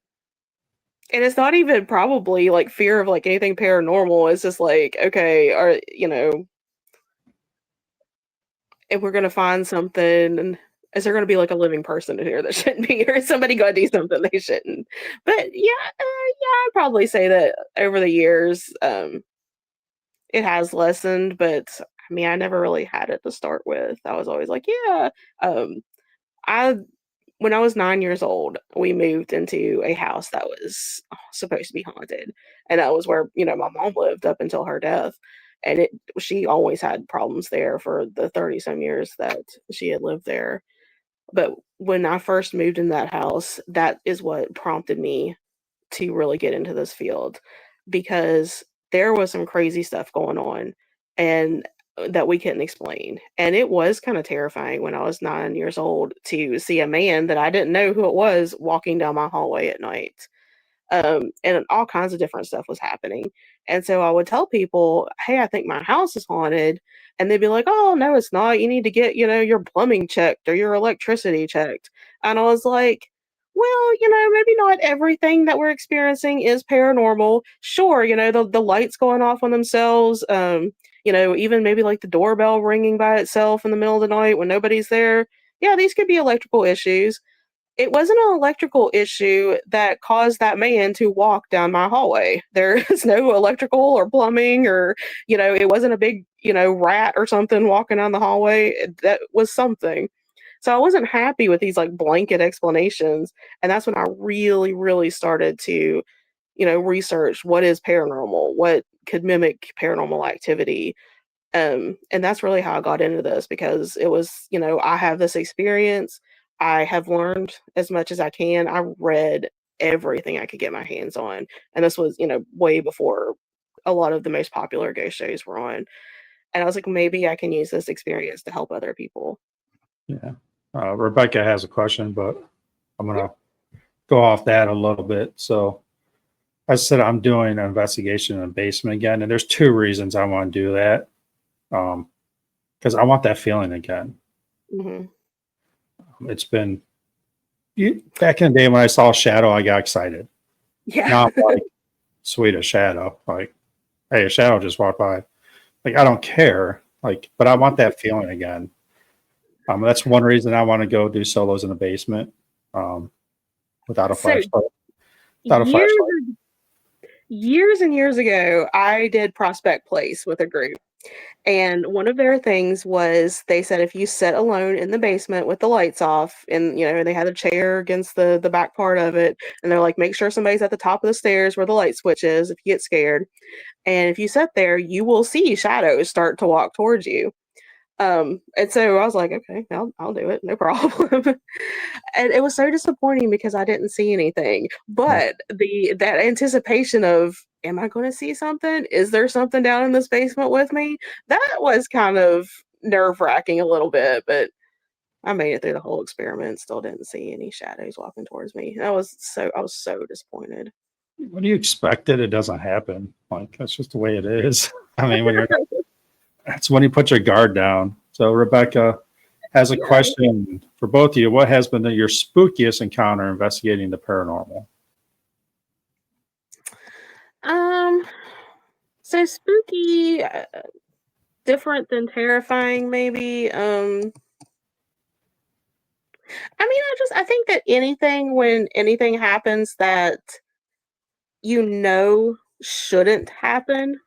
S2: And it's not even probably like fear of like anything paranormal. It's just like, okay, or if we're gonna find something, and is there gonna be like a living person in here that shouldn't be here? Is somebody gonna do something they shouldn't? But yeah, I'd probably say that over the years, it has lessened. But I mean, I never really had it to start with. I was always like, yeah. Um, I When I was 9 years old, we moved into a house that was supposed to be haunted, and that was where my mom lived up until her death. And she always had problems there for the 30 some years that she had lived there. But when I first moved in that house, that is what prompted me to really get into this field because there was some crazy stuff going on and that we couldn't explain. And it was kind of terrifying when I was 9 years old to see a man that I didn't know who it was walking down my hallway at night. And all kinds of different stuff was happening. And so I would tell people, "Hey, I think my house is haunted," and they'd be like, "Oh, no, it's not. You need to get, your plumbing checked or your electricity checked." And I was like, "Well, maybe not everything that we're experiencing is paranormal. Sure, the lights going off on themselves, even maybe like the doorbell ringing by itself in the middle of the night when nobody's there. Yeah, these could be electrical issues. It wasn't an electrical issue that caused that man to walk down my hallway. There is no electrical or plumbing or, it wasn't a big, rat or something walking down the hallway. That was something. So I wasn't happy with these like blanket explanations. And that's when I really, really started to, research what is paranormal, what could mimic paranormal activity. And that's really how I got into this because it was, I have this experience. I have learned as much as I can. I read everything I could get my hands on. And this was, way before a lot of the most popular ghost shows were on. And I was like, maybe I can use this experience to help other people.
S1: Yeah. Rebecca has a question, but I'm
S2: Yeah.
S1: gonna. go off that a little bit. So I said I'm doing an investigation in the basement again, and there's two reasons I want to do that. Because I want that feeling again.
S2: Hmm.
S1: It's been back in the day when I saw a shadow, I got excited.
S2: Yeah.
S1: Now I'm like, sweet, a shadow. Like, hey, a shadow just walked by. Like, I don't care. Like, but I want that feeling again. That's one reason I want to go do solos in the basement, without a
S2: So
S1: flashlight. Without a
S2: years
S1: flashlight.
S2: years and years ago, I did Prospect Place with a group. And one of their things was they said if you sit alone in the basement with the lights off, and they had a chair against the back part of it, and they're like, make sure somebody's at the top of the stairs where the light switch is if you get scared. And if you sit there, you will see shadows start to walk towards you. And so I was like, okay, I'll do it, no problem. And it was so disappointing because I didn't see anything.
S1: Yeah.
S2: But that anticipation of, am I going to see something? Is there something down in this basement with me? That was kind of nerve wracking a little bit, but I made it through the whole experiment. Still didn't see any shadows walking towards me. I was so disappointed.
S1: When you expect it, it doesn't happen. Like, that's just the way it is. I mean, when you're not, that's when you put your guard down. So Rebecca has a
S2: Yeah.
S1: question for both of you. What has been your spookiest encounter investigating the paranormal?
S2: Um. So spooky, different than terrifying, maybe. I think that when anything happens that shouldn't happen,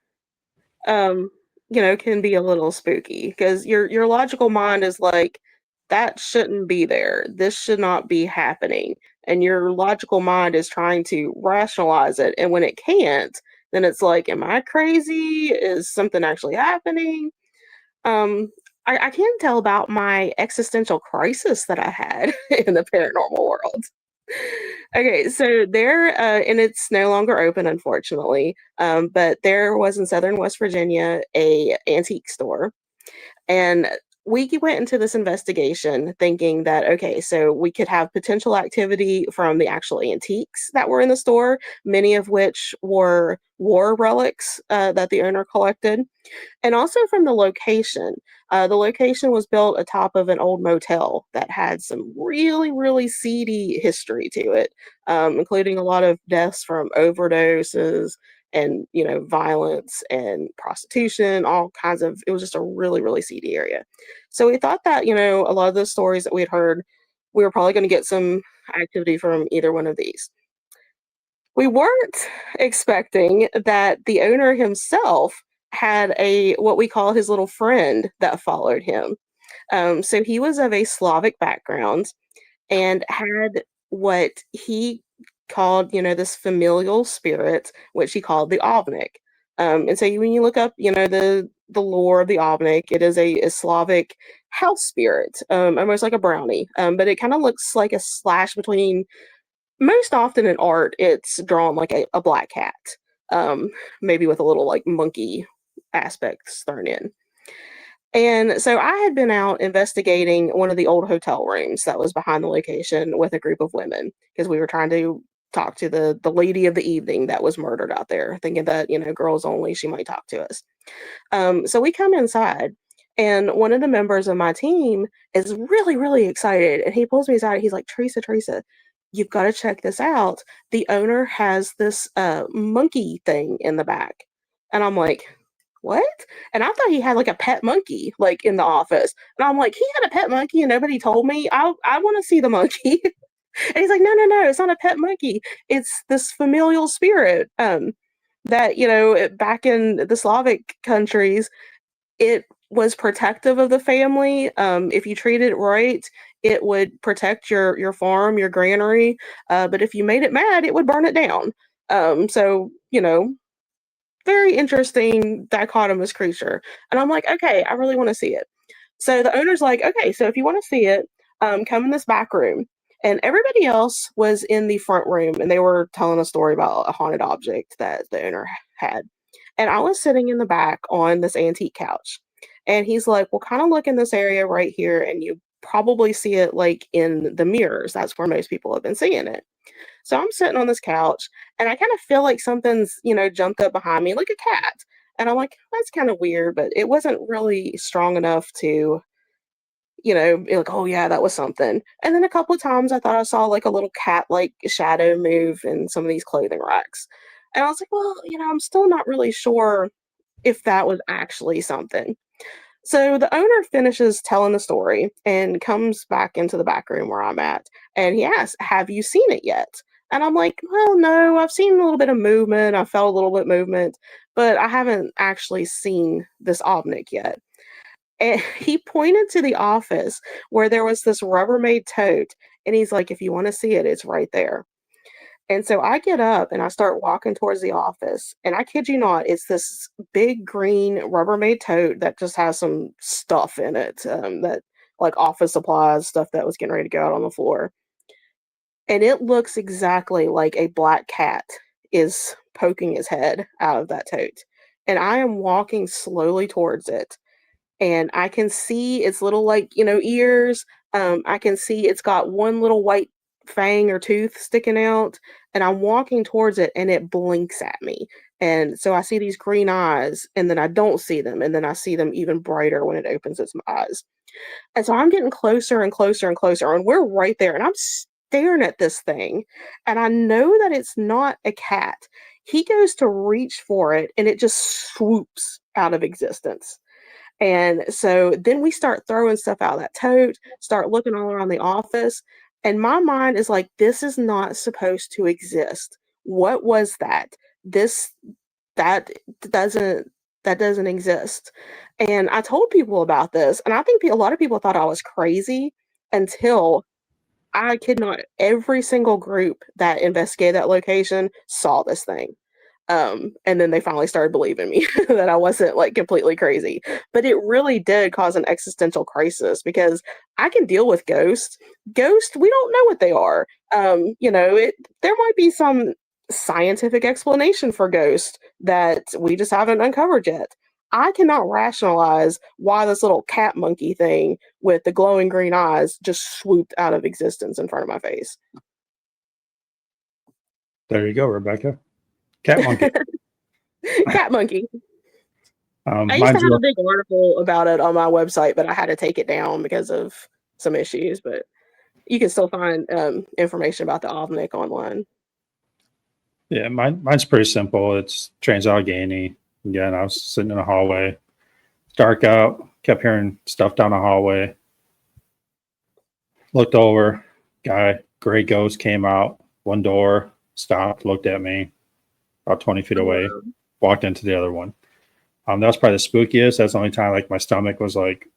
S2: um, can be a little spooky because your logical mind is like, that shouldn't be there. This should not be happening. And your logical mind is trying to rationalize it. And when it can't, then it's like, am I crazy? Is something actually happening? Um, I can tell about my existential crisis that I had in the paranormal world. Okay, so and it's no longer open, unfortunately. But there was in Southern West Virginia a antique store, and we went into this investigation thinking that, okay, so we could have potential activity from the actual antiques that were in the store, many of which were war relics that the owner collected, and also from the location. The location was built atop of an old motel that had some really, really seedy history to it, including a lot of deaths from overdoses and violence and prostitution, all kinds of. It was just a really, really seedy area. So we thought that a lot of the stories that we had heard, we were probably going to get some activity from either one of these. We weren't expecting that the owner himself had a what we call his little friend that followed him. So he was of a Slavic background and had what he called, this familial spirit, which he called the Ovnik. And so when you look up, the lore of the Ovnik, it is a Slavic house spirit, almost like a brownie, but it kind of looks like a slash between. Most often in art, it's drawn like a black cat, um, maybe with a little like monkey aspects thrown in. And so I had been out investigating one of the old hotel rooms that was behind the location with a group of women because we were trying to talk to the lady of the evening that was murdered out there, thinking that girls only, she might talk to us. So we come inside, and one of the members of my team is really, really excited. And he pulls me aside. He's like, Teresa, you've got to check this out. The owner has this monkey thing in the back. And I'm like, what? And I thought he had like a pet monkey like in the office. And I'm like, he had a pet monkey and nobody told me. I want to see the monkey. And he's like, no, it's not a pet monkey. It's this familial spirit. That back in the Slavic countries, it was protective of the family. If you treated it right, it would protect your farm, your granary. But if you made it mad, it would burn it down. So very interesting dichotomous creature. And I'm like, okay, I really want to see it. So the owner's like, okay, so if you want to see it, come in this back room. And everybody else was in the front room and they were telling a story about a haunted object that the owner had. And I was sitting in the back on this antique couch. And he's like, well, kind of look in this area right here, and you probably see it like in the mirrors. That's where most people have been seeing it. So I'm sitting on this couch and I kind of feel like something's, jumped up behind me like a cat. And I'm like, that's kind of weird, but it wasn't really strong enough to, be like, oh yeah, that was something. And then a couple of times I thought I saw like a little cat like shadow move in some of these clothing racks. And I was like, well, I'm still not really sure if that was actually something. So the owner finishes telling the story and comes back into the back room where I'm at. And he asks, have you seen it yet? And I'm like, well, no, I've seen a little bit of movement. I felt a little bit movement, but I haven't actually seen this Obnick yet. And he pointed to the office where there was this Rubbermaid tote. And he's like, if you want to see it, it's right there. And so I get up and I start walking towards the office. And I kid you not, it's this big green Rubbermaid tote that just has some stuff in it, that like office supplies, stuff that was getting ready to go out on the floor. And it looks exactly like a black cat is poking his head out of that tote. And I am walking slowly towards it and I can see its little like, ears. I can see it's got one little white fang or tooth sticking out, and I'm walking towards it and it blinks at me. And so I see these green eyes and then I don't see them and then I see them even brighter when it opens its eyes. And so I'm getting closer and closer and closer and we're right there and I'm staring at this thing and I know that it's not a cat. He goes to reach for it and it just swoops out of existence. And so then we start throwing stuff out of that tote, start looking all around the office. And my mind is like, this is not supposed to exist. What was that? This, that doesn't, that doesn't exist. And I told people about this. And I think a lot of people thought I was crazy until I kid not, every single group that investigated that location saw this thing. And then they finally started believing me that I wasn't like completely crazy. But it really did cause an existential crisis because I can deal with ghosts. Ghosts, we don't know what they are. There might be some scientific explanation for ghosts that we just haven't uncovered yet. I cannot rationalize why this little cat monkey thing with the glowing green eyes just swooped out of existence in front of my face.
S1: There you go, Rebecca. Cat monkey.
S2: Cat monkey. I used to
S1: Mine's
S2: have a big article about it on my website, but I had to take it down because of some issues. But you can still find information about the Obnick online.
S1: Yeah, mine's pretty simple. It's Trans-Allegheny. Again, I was sitting in a hallway. It's dark out. Kept hearing stuff down the hallway. Looked over. Gray ghost came out. One door. Stopped. Looked at me. About 20 feet away. Walked into the other one. That was probably the spookiest. That's the only time like my stomach was like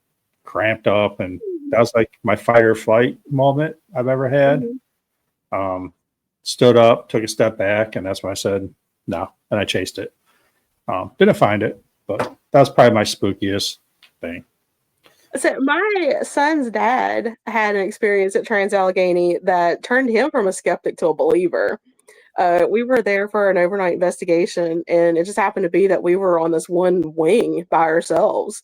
S1: cramped up, and that was like my fight or flight moment I've ever had. Stood up, took a step back, and that's when I said no, and I chased it. Didn't find it, but that was probably my spookiest thing.
S2: So my son's dad had an experience at Trans-Allegheny that turned him from a skeptic to a believer. We were there for an overnight investigation, and it just happened to be that we were on this one wing by ourselves.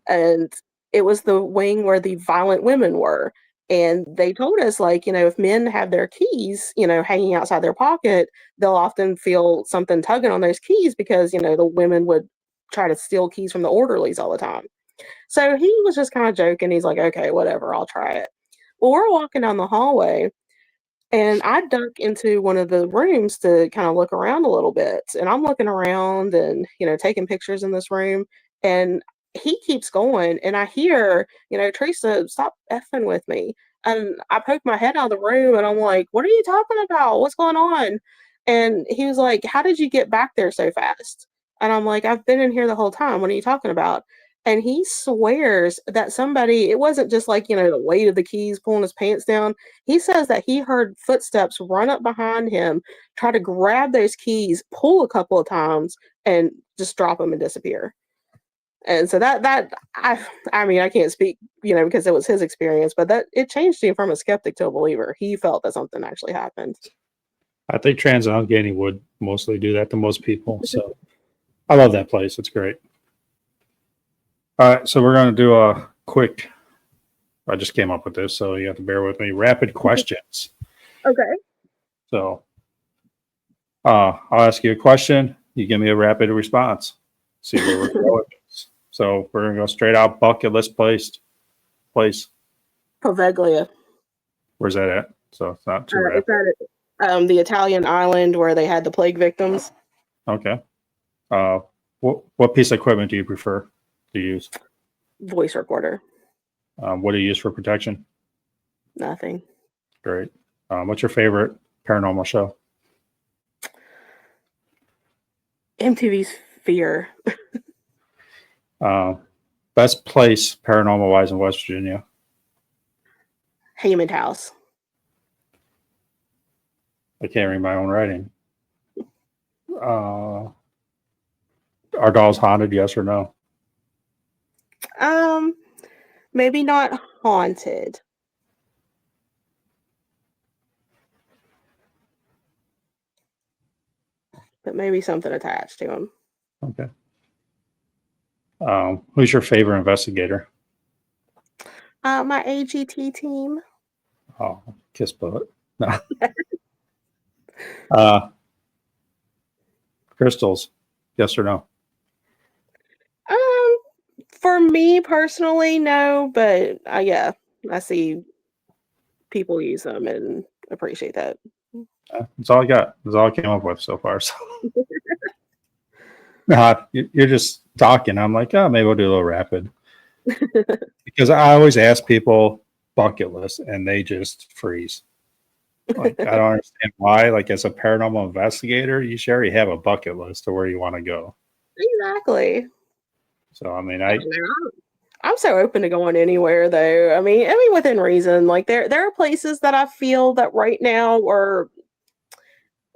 S2: And it was the wing where the violent women were. And they told us, like, if men have their keys, hanging outside their pocket, they'll often feel something tugging on those keys because, the women would try to steal keys from the orderlies all the time. So he was just kind of joking. He's like, okay, whatever, I'll try it. Well, we're walking down the hallway and I duck into one of the rooms to kind of look around a little bit. And I'm looking around and, taking pictures in this room. And he keeps going. And I hear, Teresa, stop effing with me. And I poke my head out of the room and I'm like, what are you talking about? What's going on? And he was like, how did you get back there so fast? And I'm like, I've been in here the whole time. What are you talking about? And he swears that somebody, it wasn't just like, the weight of the keys pulling his pants down. He says that he heard footsteps run up behind him, try to grab those keys, pull a couple of times, and just drop them and disappear. And so I mean, I can't speak, because it was his experience, but that it changed him from a skeptic to a believer. He felt that something actually happened.
S1: I think Trans-Allegheny would mostly do that to most people. So I love that place. It's great. All right, so we're going to do a quick, I just came up with this, so you have to bear with me. Rapid questions.
S2: Okay.
S1: So I'll ask you a question. You give me a rapid response. See where we're going. So we're gonna go straight out bucket list place.
S2: Poveglia.
S1: Where's that at? So it's not too
S2: It's
S1: rapid.
S2: at the Italian island where they had the plague victims.
S1: Okay. What piece of equipment do you prefer to use?
S2: Voice recorder.
S1: What do you use for protection?
S2: Nothing.
S1: Great. What's your favorite paranormal show?
S2: MTV's Fear.
S1: Best place paranormal wise in West Virginia?
S2: Hammond House.
S1: I can't read my own writing. Are dolls haunted? Yes or no?
S2: Maybe not haunted. But maybe something attached to them.
S1: Okay. Who's your favorite investigator?
S2: My AGT team.
S1: Oh, kiss butt. No. Crystals, yes or no?
S2: For me personally, no, but yeah, I see people use them and appreciate that.
S1: That's all I got. That's all I came up with so far. So you're just talking. I'm like, oh, maybe we'll do a little rapid. Because I always ask people bucket list and they just freeze. Like, I don't understand why. Like, as a paranormal investigator, you should already have a bucket list of where you want to go.
S2: Exactly.
S1: So, I mean,
S2: I'm so open to going anywhere, though. I mean, within reason. Like, there are places that I feel that right now are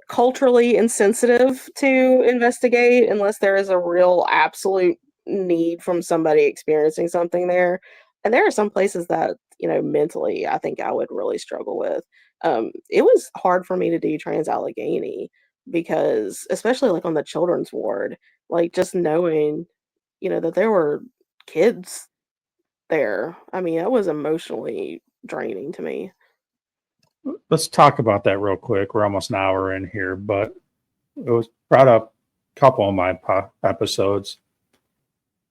S2: culturally insensitive to investigate unless there is a real absolute need from somebody experiencing something there. And there are some places that, mentally I think I would really struggle with. It was hard for me to do Trans-Allegheny because, especially like on the children's ward, like just knowing, that there were kids there. I mean, that was emotionally draining to me.
S1: let's talk about that real quick. We're almost an hour in here, but it was brought up a couple of my episodes.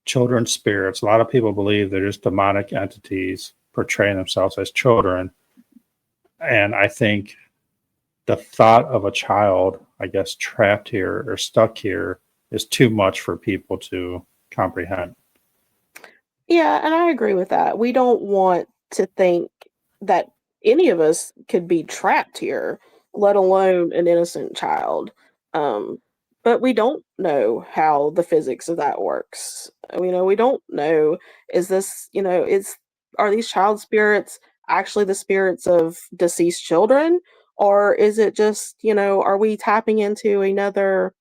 S1: Children's spirits. A lot of people believe they're just demonic entities portraying themselves as children. And I think the thought of a child, I guess, trapped here or stuck here is too much for people to comprehend.
S2: Yeah, and I agree with that. We don't want to think that any of us could be trapped here, let alone an innocent child. Um, but we don't know how the physics of that works. We don't know, is this, are these child spirits actually the spirits of deceased children? Or is it just, are we tapping into another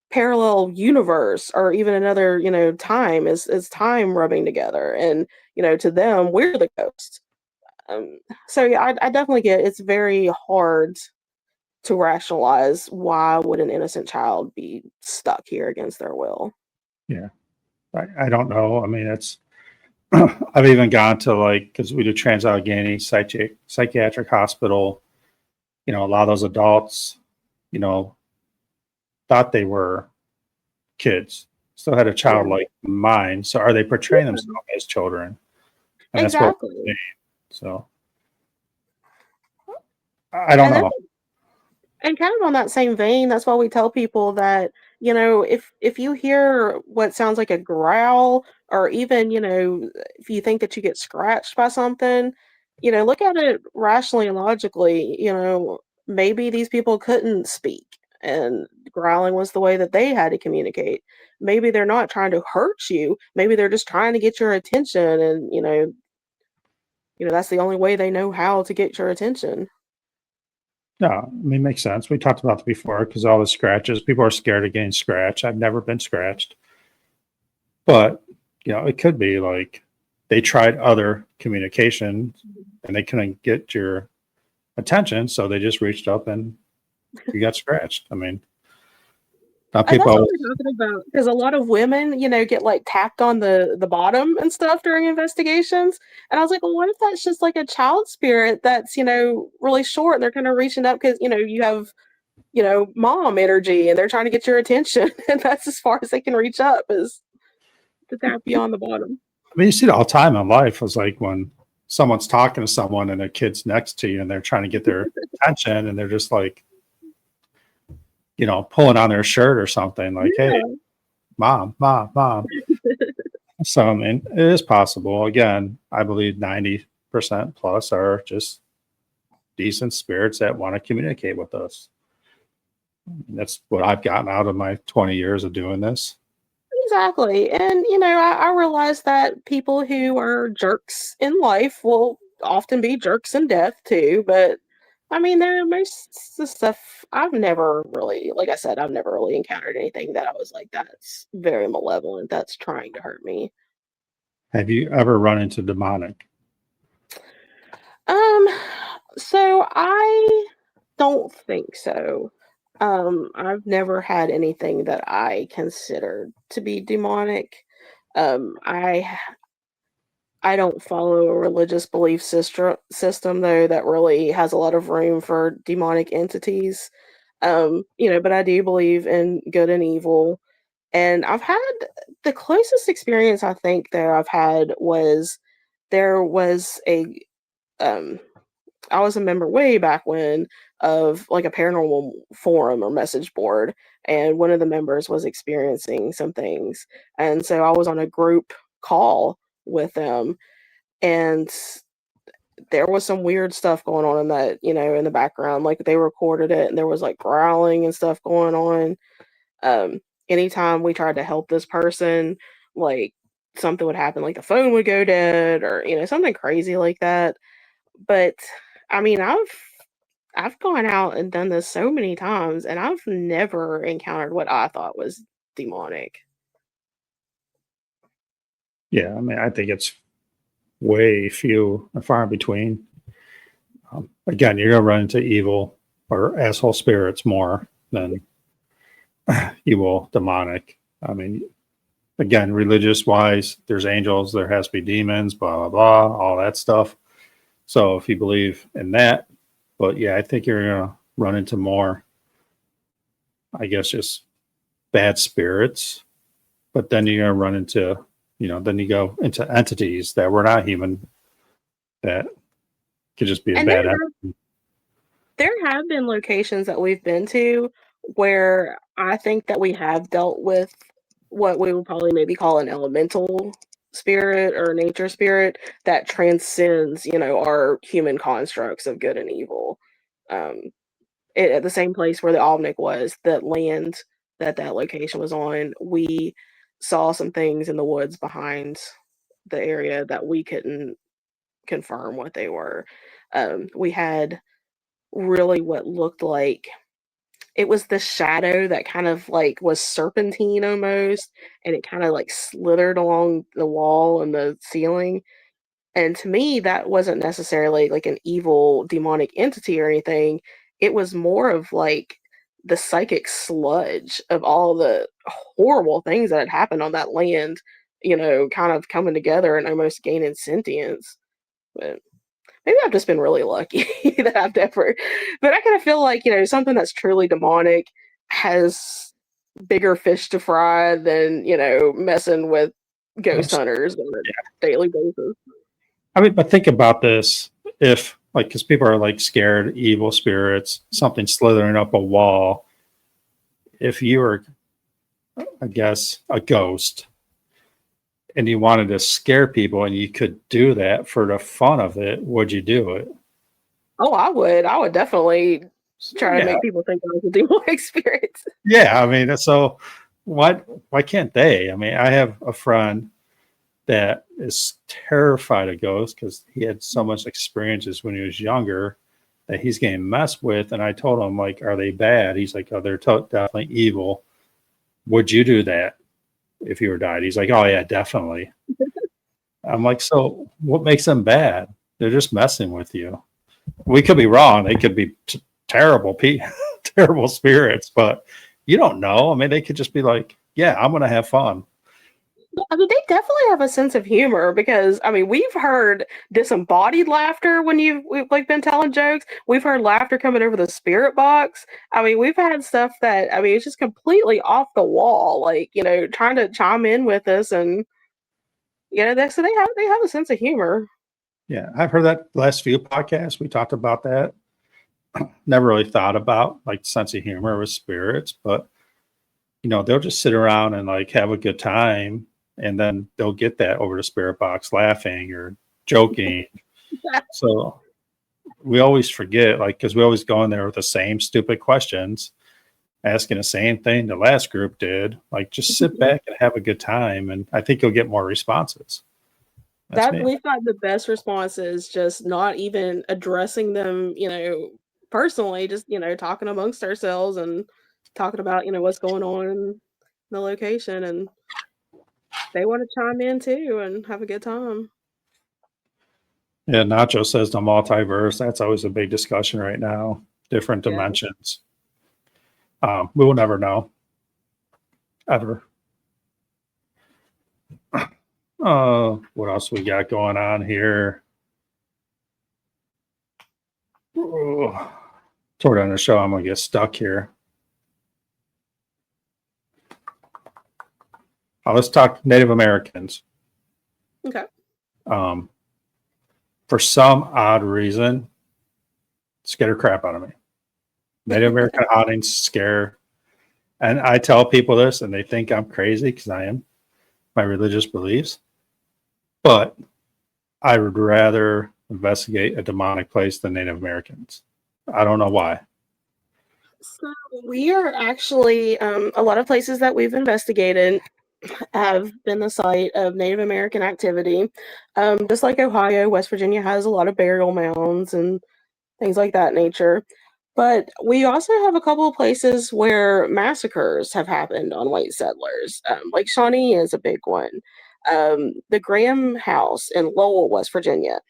S2: parallel universe or even another time is time rubbing together, and to them we're the ghost. So yeah, I definitely get it's very hard to rationalize why would an innocent child be stuck here against their will.
S1: Yeah. I don't know. I mean, it's, I've even gone to, like, because we do Trans-Allegheny psychiatric hospital, a lot of those adults, thought they were kids, still had a childlike mind. So are they portraying themselves as children? And that's what we're
S2: Exactly.
S1: seeing. So I don't know.
S2: And kind of on that same vein, that's why we tell people that, if you hear what sounds like a growl, or even, if you think that you get scratched by something, look at it rationally and logically. Maybe these people couldn't speak and growling was the way that they had to communicate. Maybe they're not trying to hurt you. Maybe they're just trying to get your attention, and that's the only way they know how to get your attention.
S1: No, I mean, makes sense. We talked about it before because all the scratches, people are scared of getting scratched. I've never been scratched, but it could be like they tried other communication and they couldn't get your attention, so they just reached up and you got scratched. I mean, Now
S2: And that's what
S1: people,
S2: we're talking about, because a lot of women, get like tapped on the bottom and stuff during investigations. And I was like, well, what if that's just like a child spirit that's, really short and they're kind of reaching up because, you have, mom energy and they're trying to get your attention. And that's as far as they can reach up is to tap you on the bottom.
S1: I mean, you see it all the time in life. It's like when someone's talking to someone and their kid's next to you and they're trying to get their attention and they're just like, pulling on their shirt or something like,
S2: Yeah.
S1: hey, mom. So, I mean, it is possible. Again, I believe 90% plus are just decent spirits that want to communicate with us. That's what I've gotten out of my 20 years of doing this.
S2: Exactly. And, I realize that people who are jerks in life will often be jerks in death too. But I mean, there are most of the stuff I've never really, like I said, I've never really encountered anything that I was like, that's very malevolent, that's trying to hurt me.
S1: Have you ever run into demonic?
S2: Um, so I don't think so. I've never had anything that I considered to be demonic. Um, I I don't follow a religious belief system though that really has a lot of room for demonic entities. But I do believe in good and evil. And I've had the closest experience I think that I've had was there was a um I was a member way back when of like a paranormal forum or message board, and one of the members was experiencing some things. And so I was on a group call with them, and there was some weird stuff going on in that, in the background. Like they recorded it and there was like growling and stuff going on. Um, Anytime we tried to help this person, like something would happen, like the phone would go dead or, something crazy like that. But I mean, I've gone out and done this so many times and I've never encountered what I thought was demonic.
S1: Yeah, I mean, I think it's way few and far in between. Again, you're going to run into evil or asshole spirits more than evil demonic. I mean, again, religious wise, there's angels, there has to be demons, blah, blah, blah, all that stuff. So if you believe in that, but yeah, I think you're going to run into more, I guess, just bad spirits. But then you're going to run into, then you go into entities that were not human that could just be a
S2: And
S1: bad entity.
S2: there have been locations that we've been to where I think that we have dealt with what we would probably maybe call an elemental spirit or nature spirit that transcends, our human constructs of good and evil. Um, at the same place where the Omnic was, that land that location was on, we saw some things in the woods behind the area that we couldn't confirm what they were. We had really what looked like it was the shadow that kind of like was serpentine almost, and it kind of like slithered along the wall and the ceiling. And to me, that wasn't necessarily like an evil demonic entity or anything. It was more of like the psychic sludge of all the horrible things that had happened on that land, kind of coming together and almost gaining sentience. But maybe I've just been really lucky that I've never, but I kind of feel like, something that's truly demonic has bigger fish to fry than, messing with ghost hunters on a daily basis.
S1: I mean, but think about this. If, like, because people are like scared, evil spirits, something slithering up a wall. If you were, I guess, a ghost and you wanted to scare people and you could do that for the fun of it, would you do it?
S2: Oh, I would. I would definitely try to
S1: Yeah.
S2: make people think I was a demonic experience.
S1: Yeah. I mean, so why can't they? I mean, I have a friend that is terrified of ghosts because he had so much experiences when he was younger that he's getting messed with. And I told him, like, are they bad? He's like, oh, they're definitely evil. Would you do that if you were died? He's like, oh yeah, definitely. I'm like, so what makes them bad? They're just messing with you. We could be wrong. They could be terrible terrible spirits, but You don't know. I mean, they could just be like, yeah, I'm going to have fun.
S2: I mean, they definitely have a sense of humor because I mean, we've heard disembodied laughter when we've like been telling jokes. We've heard laughter coming over the spirit box. I mean, we've had stuff that I mean, it's just completely off the wall. Like trying to chime in with us, and so they have a sense of humor.
S1: Yeah, I've heard that last few podcasts. We talked about that. Never really thought about like sense of humor with spirits, but they'll just sit around and like have a good time, and then they'll get that over the spirit box laughing or joking. So we always forget, like, because we always go in there with the same stupid questions, asking the same thing the last group did. Like, just sit back and have a good time, and I think you'll get more responses. That's
S2: That
S1: me.
S2: we've got the best responses, just not even addressing them, personally, just talking amongst ourselves and talking about what's going on in the location, and they want to chime in too and have a good time.
S1: Yeah, Nacho says the multiverse. That's always a big discussion right now. Different
S2: Yeah.
S1: dimensions. We will never know, ever. What else we got going on here? Oh, toward the end of the show, I'm gonna get stuck here. Let's talk Native Americans.
S2: Okay.
S1: For some odd reason, scare the crap out of me. Native American hauntings scare, and I tell people this, and they think I'm crazy because I am, my religious beliefs. But I would rather investigate a demonic place than Native Americans. I don't know why.
S2: So we are actually a lot of places that we've investigated have been the site of Native American activity. Just like Ohio, West Virginia has a lot of burial mounds and things like that nature. But we also have a couple of places where massacres have happened on white settlers. Like Shawnee is a big one. The Graham House in Lowell, West Virginia,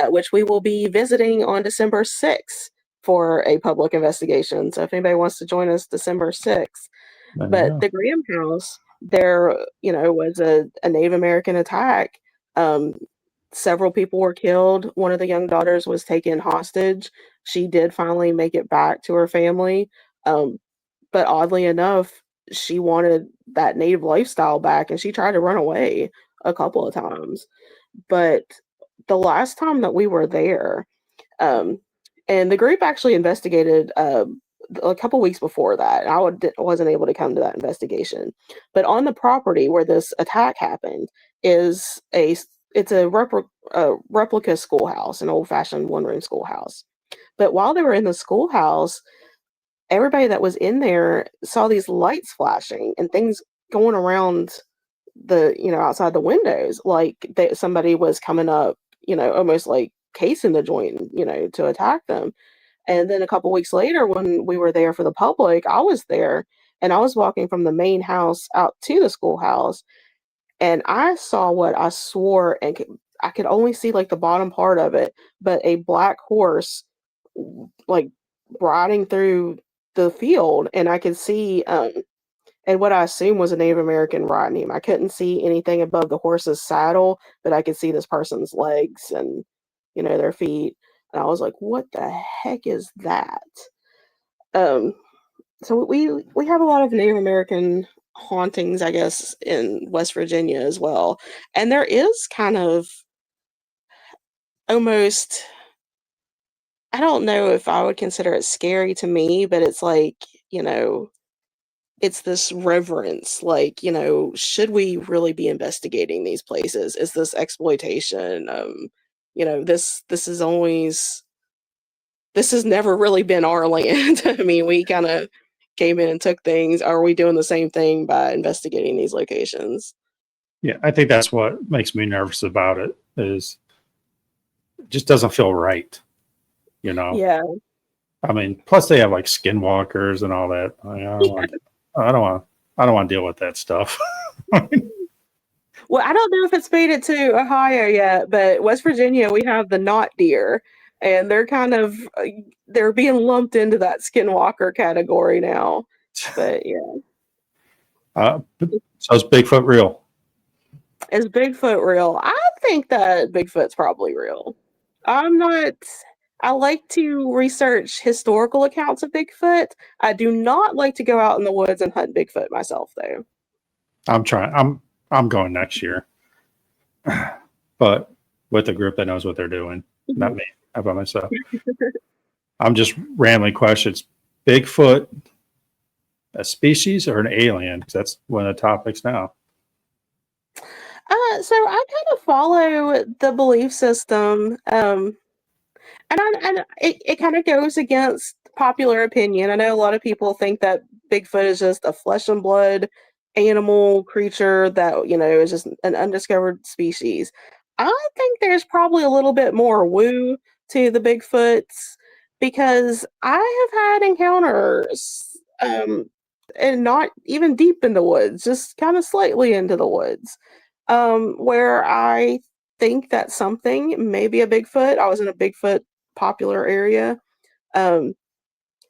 S2: which we will be visiting on December 6th for a public investigation. So if anybody wants to join us December 6th. But the Graham House, there, was a Native American attack. Um, Several people were killed. One of the young daughters was taken hostage. She did finally make it back to her family. Um, but oddly enough, she wanted that native lifestyle back and she tried to run away a couple of times. But the last time that we were there, um, and the group actually investigated a couple weeks before that. Wasn't able to come to that investigation, but on the property where this attack happened is it's a replica schoolhouse, an old fashioned one room schoolhouse. But while they were in the schoolhouse, everybody that was in there saw these lights flashing and things going around the outside the windows, like somebody was coming up, almost like casing the joint, to attack them. And then a couple weeks later, when we were there for the public, I was there and I was walking from the main house out to the schoolhouse, and I saw what I swore and I could only see like the bottom part of it, but a black horse like riding through the field, and I could see and what I assumed was a Native American riding him. I couldn't see anything above the horse's saddle, but I could see this person's legs and their feet. And I was like, "What the heck is that?" Um, so we have a lot of Native American hauntings, I guess, in West Virginia as well. And there is kind of almost, I don't know if I would consider it scary to me, but it's like, it's this reverence, like, should we really be investigating these places? Is this exploitation? This has never really been our land. I mean, we kind of came in and took things. Are we doing the same thing by investigating these locations?
S1: Yeah, I think that's what makes me nervous about it. Is it just doesn't feel right.
S2: Yeah.
S1: I mean, plus they have like skinwalkers and all that. I don't want. I don't want. I don't want to deal with that stuff.
S2: Well, I don't know if it's made it to Ohio yet, but West Virginia, we have the knot deer, and they're kind of they're being lumped into that skinwalker category now. But yeah,
S1: So is Bigfoot real?
S2: is Bigfoot real? I think that Bigfoot's probably real. I'm not. I like to research historical accounts of Bigfoot. I do not like to go out in the woods and hunt Bigfoot myself, though.
S1: I'm trying. I'm going next year, but with a group that knows what they're doing, not me. How about myself? I'm just rambling questions. Bigfoot, a species or an alien? Because that's one of the topics now.
S2: So I kind of follow the belief system, and it kind of goes against popular opinion. I know a lot of people think that Bigfoot is just a flesh and blood animal creature that, is just an undiscovered species. I think there's probably a little bit more woo to the Bigfoots because I have had encounters, and not even deep in the woods, just kind of slightly into the woods, where I think that something may be a Bigfoot. I was in a Bigfoot popular area. Um,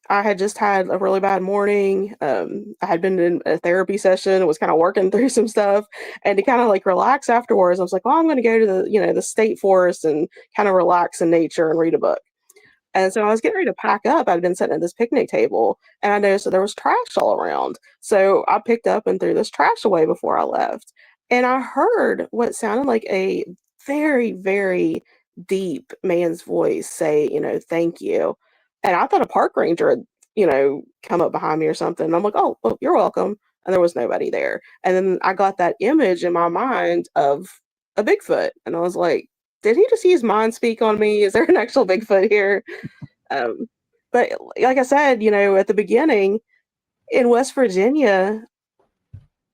S2: I had just had a really bad morning. I had been in a therapy session, was kind of working through some stuff, and to kind of like relax afterwards, I was like, "Well, I'm going to go to the state forest and kind of relax in nature and read a book." And so I was getting ready to pack up. I'd been sitting at this picnic table, and I noticed that there was trash all around. So I picked up and threw this trash away before I left. And I heard what sounded like a very, very deep man's voice say, "Thank you." And I thought a park ranger had, come up behind me or something. And I'm like, "Oh, well, you're welcome." And there was nobody there. And then I got that image in my mind of a Bigfoot. And I was like, did he just use mind speak on me? Is there an actual Bigfoot here? Um, but like I said, at the beginning in West Virginia,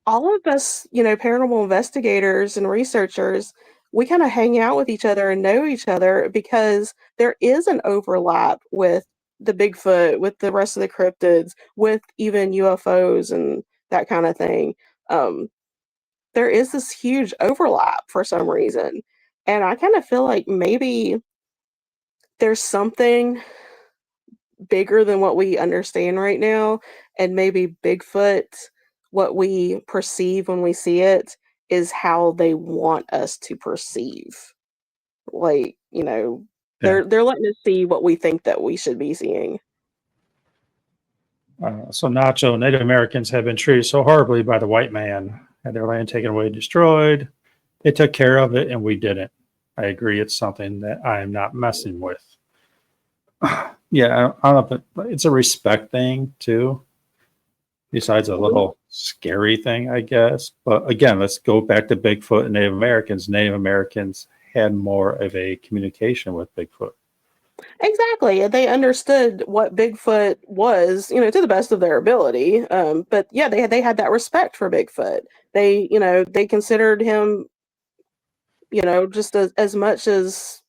S2: all of us, paranormal investigators and researchers, we kind of hang out with each other and know each other because there is an overlap with the Bigfoot, with the rest of the cryptids, with even UFOs and that kind of thing. Um, there is this huge overlap for some reason. And I kind of feel like maybe there's something bigger than what we understand right now, and maybe Bigfoot, what we perceive when we see it, is how they want us to perceive. Like,
S1: Yeah.
S2: they're letting us see what we think that we should be seeing.
S1: So Nacho, Native Americans have been treated so horribly by the white man, had their land taken away, destroyed. They took care of it, and we didn't. I agree. It's something that I am not messing with. Yeah, I don't know, but it's a respect thing too. Besides a little scary thing, I guess. But again, let's go back to Bigfoot and Native Americans. Native Americans had more of a communication with Bigfoot.
S2: Exactly. They understood what Bigfoot was, to the best of their ability. But yeah, they had that respect for Bigfoot. They considered him, just as much as,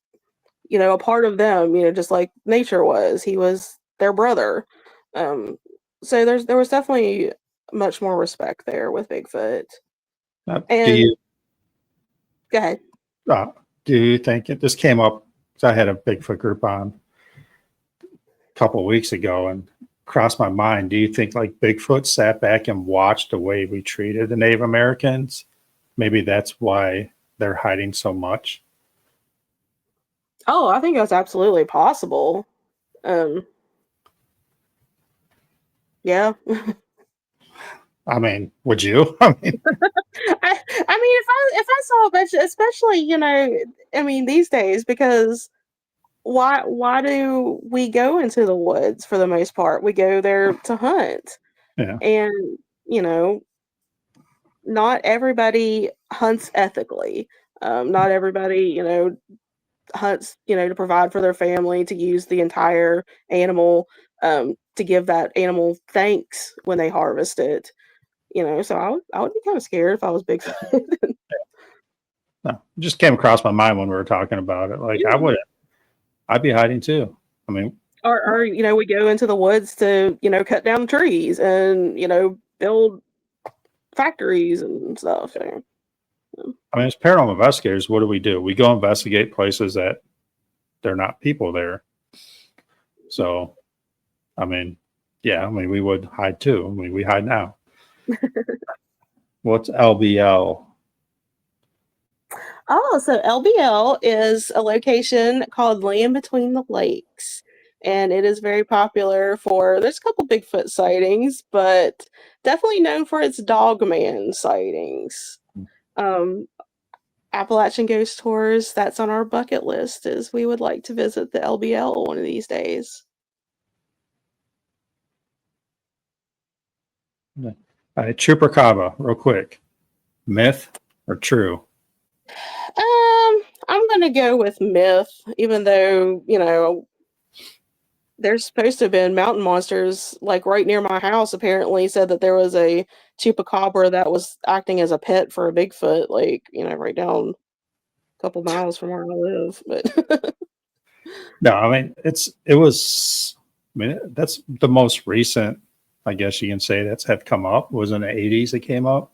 S2: a part of them, just like nature was. He was their brother. Um, so there was definitely much more respect there with Bigfoot.
S1: Do
S2: And
S1: you
S2: go ahead.
S1: uh, do you think this came up? 'Cause I had a Bigfoot group on a couple of weeks ago and crossed my mind. Do you think like Bigfoot sat back and watched the way we treated the Native Americans? Maybe that's why they're hiding so much.
S2: Oh, I think that's absolutely possible. Um, yeah.
S1: I mean, would you? I mean,
S2: I mean, if I saw a bunch, especially I mean these days, because why do we go into the woods for the most part? We go there to hunt,
S1: yeah,
S2: and you know, not everybody hunts ethically. Not everybody, hunts, to provide for their family, to use the entire animal, to give that animal thanks when they harvest it. So I would be kind of scared if I was Bigfoot.
S1: no, it just came across my mind when we were talking about it. Like, I
S2: Yeah.
S1: would, I'd be hiding too. I mean,
S2: Or we go into the woods to cut down trees and build factories and stuff. So,
S1: as paranormal investigators, what do? We go investigate places that they're not people there. So, I mean, Yeah, I mean, we would hide too. I mean, we hide now. What's LBL?
S2: Oh, so LBL is a location called Land Between the Lakes. And it is very popular for, there's a couple Bigfoot sightings, but definitely known for its Dogman sightings. Um, Appalachian Ghost Tours, that's on our bucket list, is we would like to visit the LBL one of these days.
S1: All right, Chupacabra, real quick. Myth or true?
S2: I'm gonna go with myth, even though, there's supposed to have been mountain monsters, like right near my house, apparently said that there was a chupacabra that was acting as a pet for a Bigfoot, like, right down a couple miles from where I live. But
S1: No, I mean, it was, I mean, that's the most recent, I guess you can say, that's have come up, was in the 80s it came up.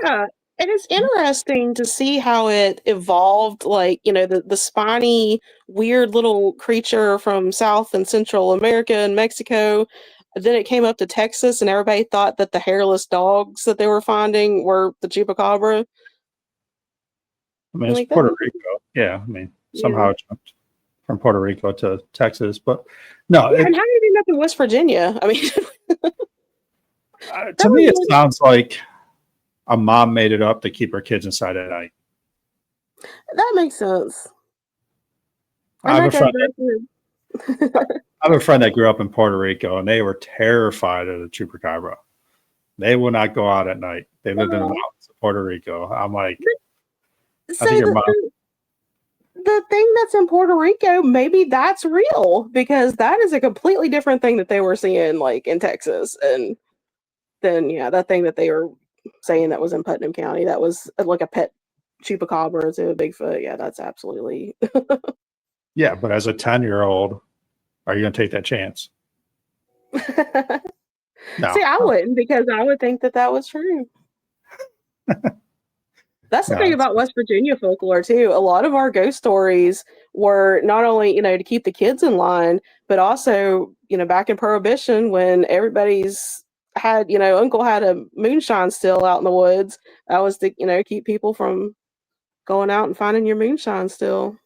S2: yeah, and it's interesting to see how it evolved, like, the spiny, weird little creature from South and Central America and Mexico. Then it came up to Texas, and everybody thought that the hairless dogs that they were finding were the chupacabra.
S1: I mean,
S2: I'm
S1: it's
S2: like, that
S1: Puerto
S2: makes
S1: Rico. Yeah, I mean,
S2: yeah.
S1: somehow it jumped from Puerto Rico to Texas, but no,
S2: Yeah, and how did it end up in West Virginia? I mean, that
S1: to me,
S2: was
S1: it sounds like a mom made it up to keep her kids inside at night.
S2: that makes sense.
S1: I
S2: And
S1: have
S2: that
S1: a
S2: goes
S1: friend
S2: back to
S1: I have a friend that grew up in Puerto Rico, and they were terrified of the chupacabra. They would not go out at night. They lived in the
S2: well,
S1: mountains of Puerto Rico. I'm like, I
S2: so
S1: think your mom.
S2: the thing that's in Puerto Rico, maybe that's real because that is a completely different thing that they were seeing like in Texas. And then yeah, that thing that they were saying that was in Putnam County, that was like a pet chupacabra to a Bigfoot. Yeah, that's absolutely
S1: Yeah, but as a 10-year-old, are you going to take that chance?
S2: See,
S1: No,
S2: I wouldn't because I would think that that was true. That's the
S1: no.
S2: thing about West Virginia folklore too. A lot of our ghost stories were not only, to keep the kids in line, but also, back in Prohibition when everybody's had, uncle had a moonshine still out in the woods. That was to, keep people from going out and finding your moonshine still.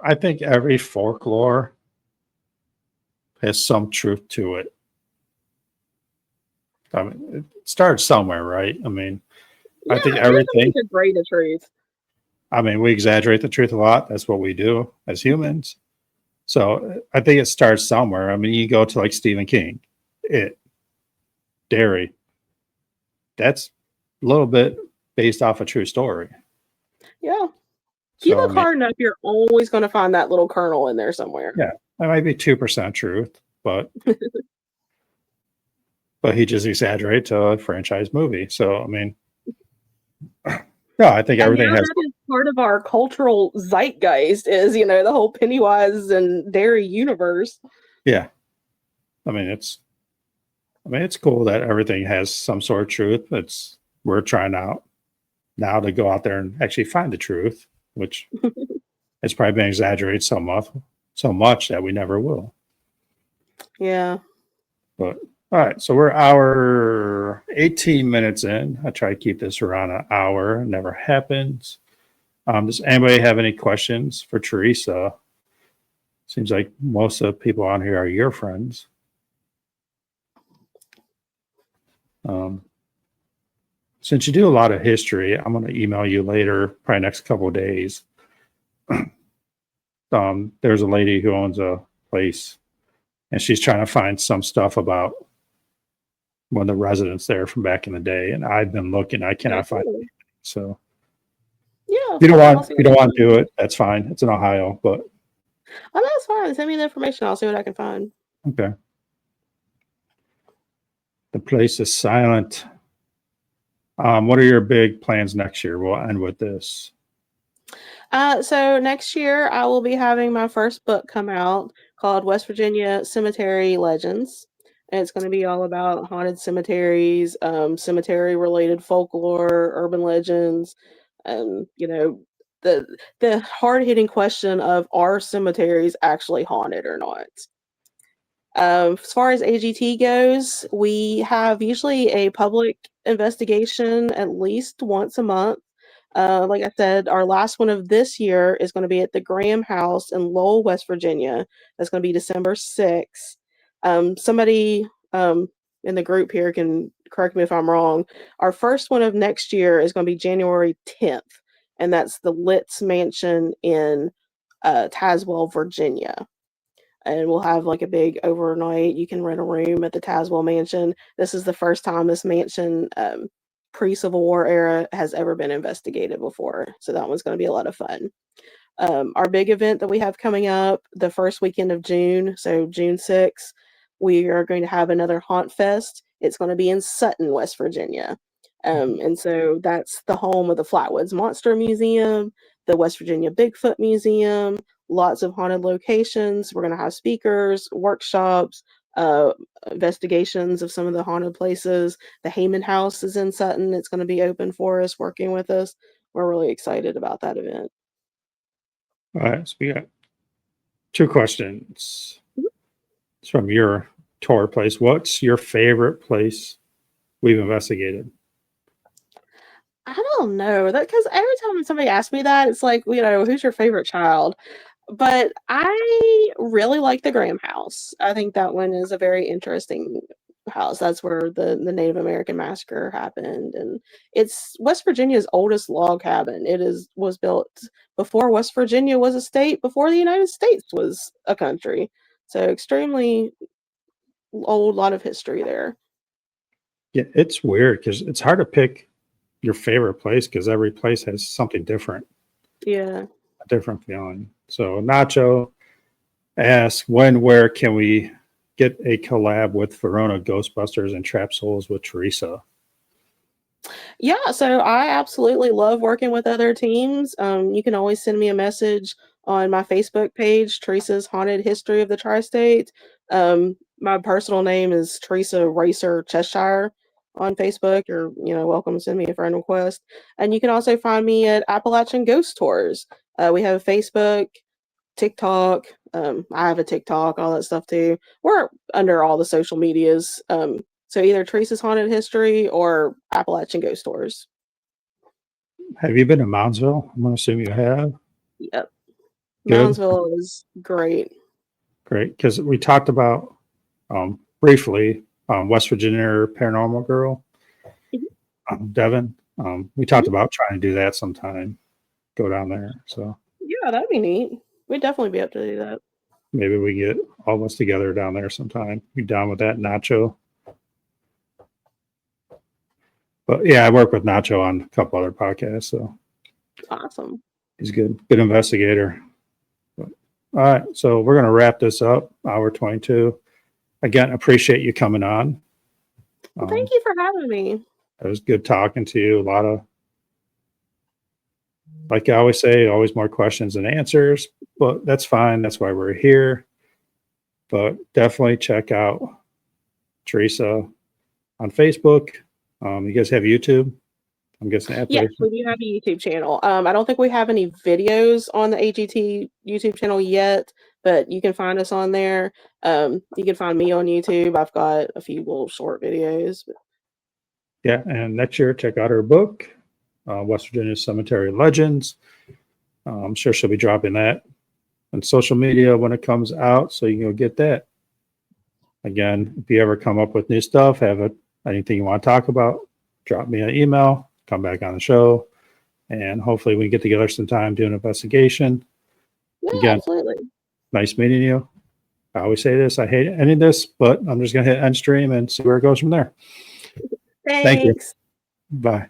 S1: I think every folklore has some truth to it. I mean, it starts somewhere, right? I mean, I think
S2: Yeah, there's
S1: everything.
S2: always a grade of truth.
S1: I mean, we exaggerate the truth a lot. That's what we do as humans. So I think it starts somewhere. I mean, you go to like Stephen King, it, Dairy. That's a little bit based off a true story.
S2: Yeah. If you
S1: So I
S2: look
S1: mean,
S2: hard enough, you're always going to find that little kernel in there somewhere.
S1: yeah, that might be 2% truth, but he just exaggerated to a franchise movie. So I mean, no, I think
S2: And
S1: everything
S2: now
S1: has.
S2: that is part of our cultural zeitgeist is, the whole Pennywise and Dairy universe.
S1: Yeah, I mean it's cool that everything has some sort of truth. We're trying out now to go out there and actually find the truth, which it's probably been exaggerated so much that we never will.
S2: Yeah.
S1: But all right, so we're hour 18 minutes in. I try to keep this around an hour. Never happens. Does anybody have any questions for Theresa? Seems like most of the people on here are your friends. Um, since you do a lot of history, I'm going to email you later, probably next couple of days. There's a lady who owns a place, and she's trying to find some stuff about one of the residents there from back in the day. And I've been looking, I cannot find it. So
S2: Yeah.
S1: if you don't
S2: I'll
S1: want,
S2: see
S1: if you
S2: what I
S1: don't
S2: can
S1: want to
S2: find.
S1: do it, that's fine. It's in Ohio, but
S2: Oh, that's fine. Send me the information. I'll see what I can find.
S1: okay. The place is silent. What are your big plans next year? We'll end with this.
S2: So next year I will be having my first book come out called West Virginia Cemetery Legends. And it's going to be all about haunted cemeteries, cemetery related folklore, urban legends, and the hard hitting question of are cemeteries actually haunted or not? As far as AGT goes, we have usually a public investigation at least once a month. Like I said, our last one of this year is going to be at the Graham House in Lowell, West Virginia. That's going to be December 6th. Somebody in the group here can correct me if I'm wrong. Our first one of next year is going to be January 10th, and that's the Litz Mansion in Tazewell, Virginia. And we'll have like a big overnight. You can rent a room at the Tazewell Mansion. This is the first time this mansion, pre-Civil War era, has ever been investigated before. So that one's going to be a lot of fun. Our big event that we have coming up the first weekend of June, so June 6th, we are going to have another Haunt Fest. It's going to be in Sutton, West Virginia. And so that's the home of the Flatwoods Monster Museum, the West Virginia Bigfoot Museum, lots of haunted locations. We're going to have speakers, workshops, investigations of some of the haunted places. The Heyman House is in Sutton. It's going to be open for us, working with us. We're really excited about that event.
S1: All right, so we got 2 questions. It's from your tour place. What's your favorite place we've investigated?
S2: I don't know that, because every time somebody asks me that, it's like, who's your favorite child? But I really like the Graham House. I think that one is a very interesting house. That's where the Native American massacre happened, and it's West Virginia's oldest log cabin. Was built before West Virginia was a state, before the United States was a country. So extremely old, lot of history there.
S1: Yeah, it's weird because it's hard to pick your favorite place because every place has something different.
S2: Yeah.
S1: A different feeling. So Nacho asks, where can we get a collab with Verona Ghostbusters and Trap Souls with Theresa?
S2: Yeah, so I absolutely love working with other teams. You can always send me a message on my Facebook page, Teresa's Haunted History of the Tri-State. My personal name is Theresa Racer Cheshire on Facebook. You're, welcome to send me a friend request. And you can also find me at Appalachian Ghost Tours. We have a Facebook, TikTok. I have a TikTok, all that stuff too. We're under all the social medias. So either Teresa's Haunted History or Appalachian Ghost Tours.
S1: Have you been to Moundsville? I'm going to assume you have.
S2: Yep.
S1: Good.
S2: Moundsville is great.
S1: Great, because we talked about briefly West Virginia Paranormal Girl, Devin. We talked about trying to do that sometime, go down there. So
S2: yeah, that'd be neat. We'd definitely be able to do that.
S1: Maybe we get all of us together down there sometime. Be down with that, Nacho. But yeah, I work with Nacho on a couple other podcasts, so
S2: awesome.
S1: He's good investigator. But, all right, so we're going to wrap this up. Hour 22. Again, appreciate you coming on.
S2: Well, thank you for having me.
S1: It was good talking to you. A lot of, like I always say, always more questions than answers, but that's fine. That's why we're here. But definitely check out Theresa on Facebook. You guys have YouTube? I'm guessing that.
S2: Yes, we do have a YouTube channel. I don't think we have any videos on the AGT YouTube channel yet, but you can find us on there. You can find me on YouTube. I've got a few little short videos.
S1: Yeah, and next year, check out her book, West Virginia Cemetery Legends. I'm sure she'll be dropping that on social media when it comes out, so you can go get that. Again, if you ever come up with new stuff, anything you want to talk about, drop me an email, come back on the show, and hopefully we can get together sometime, do an investigation.
S2: Yeah,
S1: again,
S2: absolutely.
S1: Nice meeting you. I always say this, I hate any of this, but I'm just going to hit end stream and see where it goes from there.
S2: Thanks.
S1: Thank you. Bye.